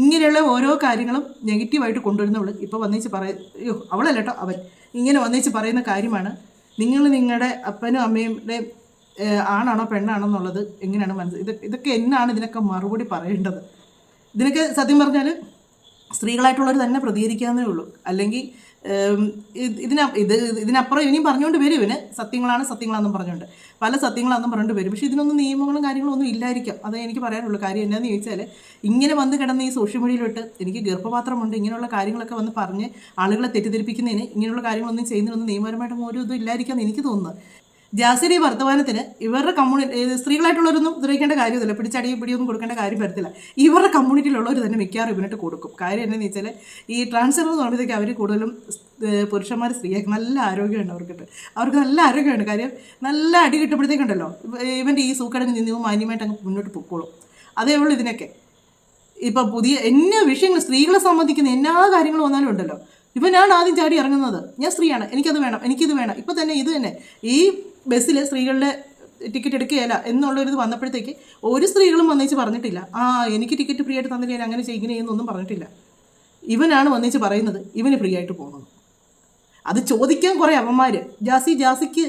ഇങ്ങനെയുള്ള ഓരോ കാര്യങ്ങളും നെഗറ്റീവായിട്ട് കൊണ്ടുവരുന്നവൾ ഇപ്പോൾ വന്നേച്ച് അയ്യോ അവളല്ല കേട്ടോ, അവൻ ഇങ്ങനെ വന്നേച്ച് പറയുന്ന കാര്യമാണ്. നിങ്ങൾ നിങ്ങളുടെ അപ്പനും അമ്മയുടെ ആണാണോ പെണ്ണാണോ എന്നുള്ളത് എങ്ങനെയാണ് ഇതൊക്കെ എന്നാണ് ഇതിനൊക്കെ മറുപടി പറയേണ്ടത്? ഇതിനൊക്കെ സത്യം പറഞ്ഞാൽ സ്ത്രീകളായിട്ടുള്ളവർ തന്നെ പ്രതികരിക്കാവുന്നേ ഉള്ളൂ. അല്ലെങ്കിൽ ഇതിനപ്പുറം ഇനിയും പറഞ്ഞുകൊണ്ട് വരും. ഇവന് സത്യങ്ങളാണെന്നും പറഞ്ഞുകൊണ്ട് പല സത്യങ്ങളാണെന്നും പറഞ്ഞുകൊണ്ട് വരും. പക്ഷേ ഇതിനൊന്നും നിയമങ്ങളും കാര്യങ്ങളും ഒന്നും ഇല്ലായിരിക്കാം. അതേ എനിക്ക് പറയാനുള്ളൂ. കാര്യം എന്നാന്ന് ചോദിച്ചാൽ ഇങ്ങനെ വന്ന് കിടന്ന് ഈ സോഷ്യൽ മീഡിയയിലോട്ട് എനിക്ക് ഗർഭപാത്രമുണ്ട് ഇങ്ങനെയുള്ള കാര്യങ്ങളൊക്കെ വന്ന് പറഞ്ഞ് ആളുകളെ തെറ്റിദ്ധരിപ്പിക്കുന്നതിന് ഇങ്ങനെയുള്ള കാര്യങ്ങളൊന്നും ചെയ്യുന്നതിനൊന്നും നിയമപരമായിട്ടും ഒരു ഇതും ഇല്ലായിരിക്കാം എന്ന് എനിക്ക് തോന്നുന്നത്. ജാസിയുടെ ഈ വർത്തമാനത്തിന് ഇവരുടെ സ്ത്രീകളായിട്ടുള്ളവരൊന്നും ഗ്രഹിക്കേണ്ട കാര്യമില്ല, പിടിയൊന്നും കൊടുക്കേണ്ട കാര്യം വരത്തില്ല. ഇവരുടെ കമ്മ്യൂണിറ്റിയിലുള്ളവർ തന്നെ മിക്കവാറും ഇവനിട്ട് കൊടുക്കും. കാര്യം എന്താണെന്ന് വെച്ചാൽ ഈ ട്രാൻസ്ജെൻഡർ എന്ന് പറയുമ്പോഴത്തേക്ക് അവർ കൂടുതലും പുരുഷന്മാർ സ്ത്രീയായിരിക്കും. നല്ല ആരോഗ്യമുണ്ട് അവർക്ക് നല്ല ആരോഗ്യമുണ്ട്. കാര്യം നല്ല അടി കിട്ടുമ്പോഴത്തേക്കുണ്ടല്ലോ ഇവൻ്റെ ഈ സൂക്കടങ്ങ് നിന്ന് മാന്യമായിട്ട് അങ്ങ് മുന്നോട്ട് പൊക്കോളും. അതേ ഉള്ളൂ ഇതിനൊക്കെ. ഇപ്പം പുതിയ എന്നാ വിഷയങ്ങൾ സ്ത്രീകളെ സംബന്ധിക്കുന്ന എല്ലാ കാര്യങ്ങളും വന്നാലും ഉണ്ടല്ലോ ഇവനാണ് ആദ്യം ചാടി ഇറങ്ങുന്നത്. ഞാൻ സ്ത്രീയാണ്, എനിക്കത് വേണം, എനിക്കിത് വേണം. ഇപ്പം തന്നെ ഇത് തന്നെ ഈ ബസ്സിൽ സ്ത്രീകളുടെ ടിക്കറ്റ് എടുക്കുകയല്ല എന്നുള്ളൊരിത് വന്നപ്പോഴത്തേക്ക് ഒരു സ്ത്രീകളും വന്നേച്ച് പറഞ്ഞിട്ടില്ല എനിക്ക് ടിക്കറ്റ് ഫ്രീ ആയിട്ട് തന്നില്ല, അങ്ങനെ ഇങ്ങനെ ചെയ്യുന്നൊന്നും പറഞ്ഞിട്ടില്ല. ഇവനാണ് വന്നേച്ച് പറയുന്നത് ഇവന് ഫ്രീ ആയിട്ട് പോകണം. അത് ചോദിക്കാൻ കുറേ അവന്മാർ. ജാസിക്ക്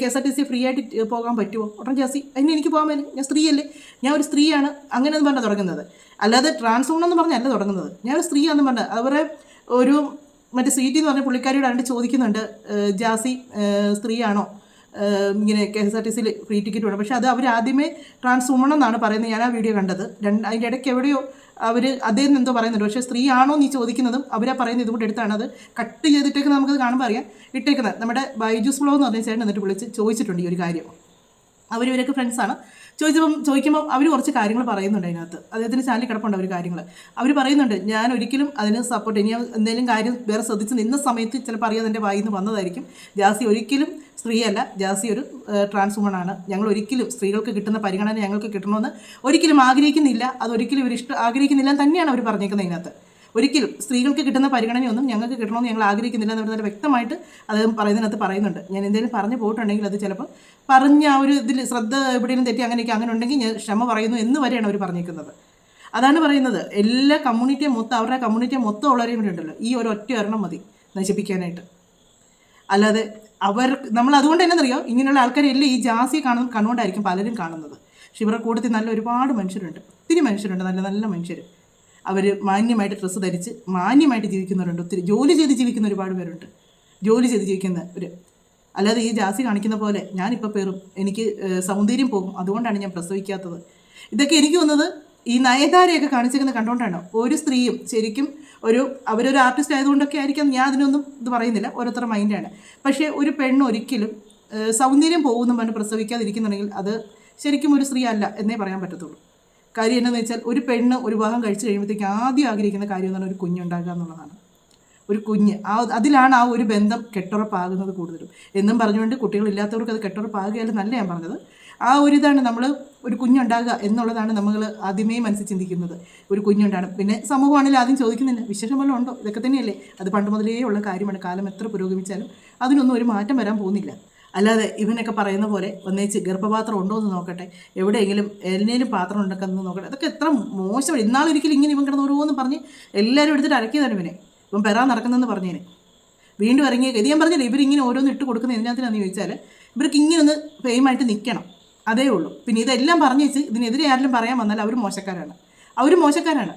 KSRTC ഫ്രീ ആയിട്ട് പോകാൻ പറ്റുമോ? ഉടൻ ജാസി അതിന് എനിക്ക് പോകാൻ പറ്റും, ഞാൻ സ്ത്രീയല്ലേ, ഞാൻ ഒരു സ്ത്രീയാണ് അങ്ങനെ ഒന്നും പറഞ്ഞാൽ തുടങ്ങുന്നത്. അല്ലാതെ ട്രാൻസ്ഫോൺ എന്ന് പറഞ്ഞല്ല തുടങ്ങുന്നത്. ഞാൻ ഒരു സ്ത്രീയാണെന്ന് പറഞ്ഞാൽ അവരെ ഒരു മറ്റേ സ്വീറ്റി എന്ന് പറഞ്ഞ പുള്ളിക്കാരിയോട് ആണ്ട് ചോദിക്കുന്നുണ്ട്, ജാസി സ്ത്രീയാണോ, ഇങ്ങനെ KSRTC ഫ്രീ ടിക്കറ്റ് വേണം. പക്ഷേ അത് അവർ ആദ്യമേ ട്രാൻസ് വുമൺ എന്നാണ് പറയുന്നത്. ഞാൻ ആ വീഡിയോ കണ്ടത്. അതിൻ്റെ ഇടയ്ക്ക് എവിടെയോ അവർ അദ്ദേഹം എന്തോ പറയുന്നുണ്ട്. പക്ഷേ സ്ത്രീ ആണോ നീ ചോദിക്കുന്നതും അവരാ പറയുന്നത് ഇതുകൊണ്ട് എടുത്താണ്. അത് കട്ട് ചെയ്തിട്ടേക്കുന്നത് നമുക്കത് കാണുമ്പോൾ അറിയാം. ഇട്ടേക്കുന്നത് നമ്മുടെ ബൈജൂസ് ഫ്ലോ എന്ന് പറഞ്ഞ ചേട്ടൻ എന്നിട്ട് വിളിച്ച് ചോദിച്ചിട്ടുണ്ട് ഈ ഒരു കാര്യം. അവരിവരൊക്കെ ഫ്രണ്ട്സാണ്. ചോദിക്കുമ്പോൾ അവർ കുറച്ച് കാര്യങ്ങൾ പറയുന്നുണ്ട് അതിനകത്ത്. അദ്ദേഹത്തിൻ്റെ ചാനലിൽ കിടപ്പുണ്ട് അവർ കാര്യങ്ങൾ. അവർ പറയുന്നുണ്ട്, ഞാൻ ഒരിക്കലും അതിന് സപ്പോർട്ട്, ഇനി എന്തെങ്കിലും കാര്യം വേറെ ശ്രദ്ധിച്ച് നിന്ന സമയത്ത് ചിലപ്പോൾ അറിയാതെ എൻ്റെ വായിൽ നിന്ന് വന്നതായിരിക്കും. ജാസി ഒരിക്കലും സ്ത്രീയല്ല, ജാസി ഒരു ട്രാൻസ് വുമണാണ്. ഞങ്ങൾ ഒരിക്കലും സ്ത്രീകൾക്ക് കിട്ടുന്ന പരിഗണന ഞങ്ങൾക്ക് കിട്ടണമെന്ന് ഒരിക്കലും ആഗ്രഹിക്കുന്നില്ല. അതൊരിക്കലും ഇവർ ആഗ്രഹിക്കുന്നില്ല തന്നെയാണ് അവർ പറഞ്ഞേക്കുന്നത് അതിനകത്ത്. ഒരിക്കലും സ്ത്രീകൾക്ക് കിട്ടുന്ന പരിഗണനയൊന്നും ഞങ്ങൾക്ക് കിട്ടണമെന്ന് ഞങ്ങൾ ആഗ്രഹിക്കുന്നില്ല എന്ന് വളരെ വ്യക്തമായിട്ട് അദ്ദേഹം പറയുന്നതിനകത്ത് പറയുന്നുണ്ട്. ഞാൻ എന്തെങ്കിലും പറഞ്ഞു പോയിട്ടുണ്ടെങ്കിൽ അത് ചിലപ്പോൾ പറഞ്ഞ ആ ഒരു ഇതിൽ ശ്രദ്ധ എവിടെയും തെറ്റി അങ്ങനെ ഉണ്ടെങ്കിൽ ഞാൻ ക്ഷമ പറയുന്നു എന്ന് വരെയാണ് അവർ പറഞ്ഞേക്കുന്നത്. അതാണ് പറയുന്നത്, എല്ലാ കമ്മ്യൂണിറ്റിയെ മൊത്തം, അവരുടെ കമ്മ്യൂണിറ്റിയെ മൊത്തം ഉള്ളവരെയും കൂടി ഉണ്ടല്ലോ ഈ ഒരു ഒറ്റ ഒരെണ്ണം മതി നശിപ്പിക്കാനായിട്ട്. അല്ലാതെ നമ്മൾ അതുകൊണ്ട് തന്നെ അറിയാം, ഇങ്ങനെയുള്ള ആൾക്കാരെല്ലാം ഈ ജാസിയെ കണ്ടുകൊണ്ടായിരിക്കും പലരും കാണുന്നത്. പക്ഷെ ഇവരുടെ കൂട്ടത്തിൽ നല്ല ഒരുപാട് മനുഷ്യരുണ്ട്, ഒത്തിരി മനുഷ്യരുണ്ട്, നല്ല നല്ല മനുഷ്യർ. അവർ മാന്യമായിട്ട് ഡ്രസ്സ് ധരിച്ച് മാന്യമായിട്ട് ജീവിക്കുന്നവരുണ്ട്, ഒത്തിരി ജോലി ചെയ്ത് ജീവിക്കുന്ന ഒരുപാട് പേരുണ്ട്, ജോലി ചെയ്ത് ജീവിക്കുന്നവർ. അല്ലാതെ ഈ ജാസി കാണിക്കുന്ന പോലെ ഞാനിപ്പോൾ പേറും, എനിക്ക് സൗന്ദര്യം പോകും, അതുകൊണ്ടാണ് ഞാൻ പ്രസവിക്കാത്തത്. ഇതൊക്കെ എനിക്ക് തോന്നുന്നത് ഈ നയതാരയൊക്കെ കാണിച്ചിരിക്കുന്നത് കണ്ടുകൊണ്ടാണ്. ഒരു സ്ത്രീയും ശരിക്കും അവരൊരു ആർട്ടിസ്റ്റ് ആയതുകൊണ്ടൊക്കെ ആയിരിക്കാം, ഞാൻ അതിനൊന്നും ഇത് പറയുന്നില്ല, ഓരോരുത്തരുടെ മൈൻഡാണ്. പക്ഷേ ഒരു പെണ്ണ് ഒരിക്കലും സൗന്ദര്യം പോകുമെന്നും പറഞ്ഞ് പ്രസവിക്കാതിരിക്കുന്നുണ്ടെങ്കിൽ അത് ശരിക്കും ഒരു സ്ത്രീ അല്ല എന്നേ പറയാൻ പറ്റത്തുള്ളൂ. കാര്യം എന്താണെന്ന് വെച്ചാൽ ഒരു പെണ്ണ് ഒരു വിവാഹം കഴിച്ച് കഴിയുമ്പോഴത്തേക്ക് ആദ്യം ആഗ്രഹിക്കുന്ന കാര്യം എന്ന് പറഞ്ഞാൽ ഒരു കുഞ്ഞുണ്ടാക്കുക എന്നുള്ളതാണ്. ഒരു കുഞ്ഞ്, അതിലാണ് ആ ഒരു ബന്ധം കെട്ടുറപ്പാകുന്നത് കൂടുതലും. എന്നും പറഞ്ഞുകൊണ്ട് കുട്ടികളില്ലാത്തവർക്ക് അത് കെട്ടുറപ്പാകുകയല്ല നല്ല ഞാൻ പറഞ്ഞത്. ആ ഒരു ഇതാണ് നമ്മൾ ഒരു കുഞ്ഞുണ്ടാകുക എന്നുള്ളതാണ് നമ്മൾ ആദ്യമേ മനസ്സിൽ ചിന്തിക്കുന്നത്. ഒരു കുഞ്ഞുണ്ടാണ്. പിന്നെ സമൂഹമാണെങ്കിൽ ആദ്യം ചോദിക്കുന്നില്ല വിശേഷം വല്ലതും ഉണ്ടോ, ഇതൊക്കെ തന്നെയല്ലേ. അത് പണ്ട് മുതലേ ഉള്ള കാര്യമാണ്. കാലം എത്ര പുരോഗമിച്ചാലും അതിനൊന്നും ഒരു മാറ്റം വരാൻ പോകുന്നില്ല. അല്ലാതെ ഇവനൊക്കെ പറയുന്ന പോലെ ഒന്നേച്ച് ഗർഭപാത്രം ഉണ്ടോ എന്ന് നോക്കട്ടെ, എവിടെയെങ്കിലും എന്നേലും പാത്രം ഉണ്ടെന്ന് നോക്കട്ടെ. അതൊക്കെ എത്ര മോശമാണ്. ഇന്നാളൊരിക്കലും ഇങ്ങനെ ഇവൻ കിടന്ന് ഓരോന്ന് പറഞ്ഞ് എല്ലാവരും എടുത്തിട്ട് അരക്കിയതാണ് ഇവനെ. ഇവൻ പെറാൻ നടക്കുന്നതെന്ന് പറഞ്ഞേനെ വീണ്ടും ഇറങ്ങിയ ഇത് ഞാൻ പറഞ്ഞില്ല. ഇവരിങ്ങനെ ഓരോന്ന് ഇട്ട് കൊടുക്കുന്ന എന്തിനാണെന്ന് ചോദിച്ചാൽ ഇവർക്ക് ഇങ്ങനെ ഒന്ന് ഫെയിമായിട്ട് നിൽക്കണം, അതേ ഉള്ളൂ. പിന്നെ ഇതെല്ലാം പറഞ്ഞു വെച്ച് ഇതിനെതിരെ ആരെങ്കിലും പറയാൻ വന്നാൽ അവർ മോശക്കാരാണ്.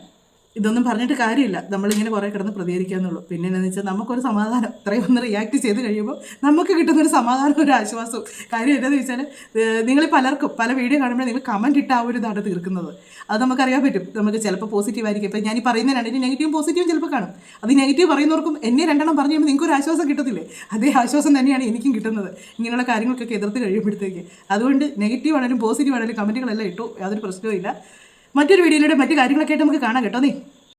ഇതൊന്നും പറഞ്ഞിട്ട് കാര്യമില്ല. നമ്മളിങ്ങനെ കുറേ കിടന്ന് പ്രതികരിക്കാന്നുള്ളൂ. പിന്നെ എന്താണെന്ന് വെച്ചാൽ നമുക്കൊരു സമാധാനം, ഇത്രയും ഒന്ന് റിയാക്ട് ചെയ്ത് കഴിയുമ്പോൾ നമുക്ക് കിട്ടുന്നൊരു സമാധാനം, ഒരു ആശ്വാസവും. കാര്യം എന്താണെന്ന് വെച്ചാൽ നിങ്ങൾ പലർക്കും പല വീഡിയോ കാണുമ്പോൾ നിങ്ങൾ കമൻറ്റ് ഇട്ട് ആ ഒരു ഇതാണ് തീർക്കുന്നത്. അത് നമുക്കറിയാൻ പറ്റും. നമുക്ക് ചിലപ്പോൾ പോസിറ്റീവ് ആയിരിക്കും. ഇപ്പം ഞാൻ ഈ പറയുന്നതിനാണ് ഇനി നെഗറ്റീവും പോസിറ്റീവും ചിലപ്പോൾ കാണും. അത് നെഗറ്റീവ് പറയുന്നവർക്കും എന്നെ രണ്ടെണ്ണം പറഞ്ഞു കഴിയുമ്പോൾ നിങ്ങൾക്ക് ഒരു ആശ്വാസം കിട്ടത്തില്ലേ? അതേ ആശ്വാസം തന്നെയാണ് എനിക്കും കിട്ടുന്നത് ഇങ്ങനെയുള്ള കാര്യങ്ങൾക്കൊക്കെ എതിർത്ത് കഴിയുമ്പോഴത്തേക്ക്. അതുകൊണ്ട് നെഗറ്റീവ് ആണെങ്കിലും പോസിറ്റീവ് ആണെങ്കിലും കമൻറ്റുകളെല്ലാം ഇട്ടു, യാതൊരു പ്രശ്നവും ഇല്ല. മറ്റൊരു വീഡിയോയിലൂടെ മറ്റു കാര്യങ്ങളൊക്കെ ആയിട്ട് നമുക്ക് കാണാം കേട്ടോ.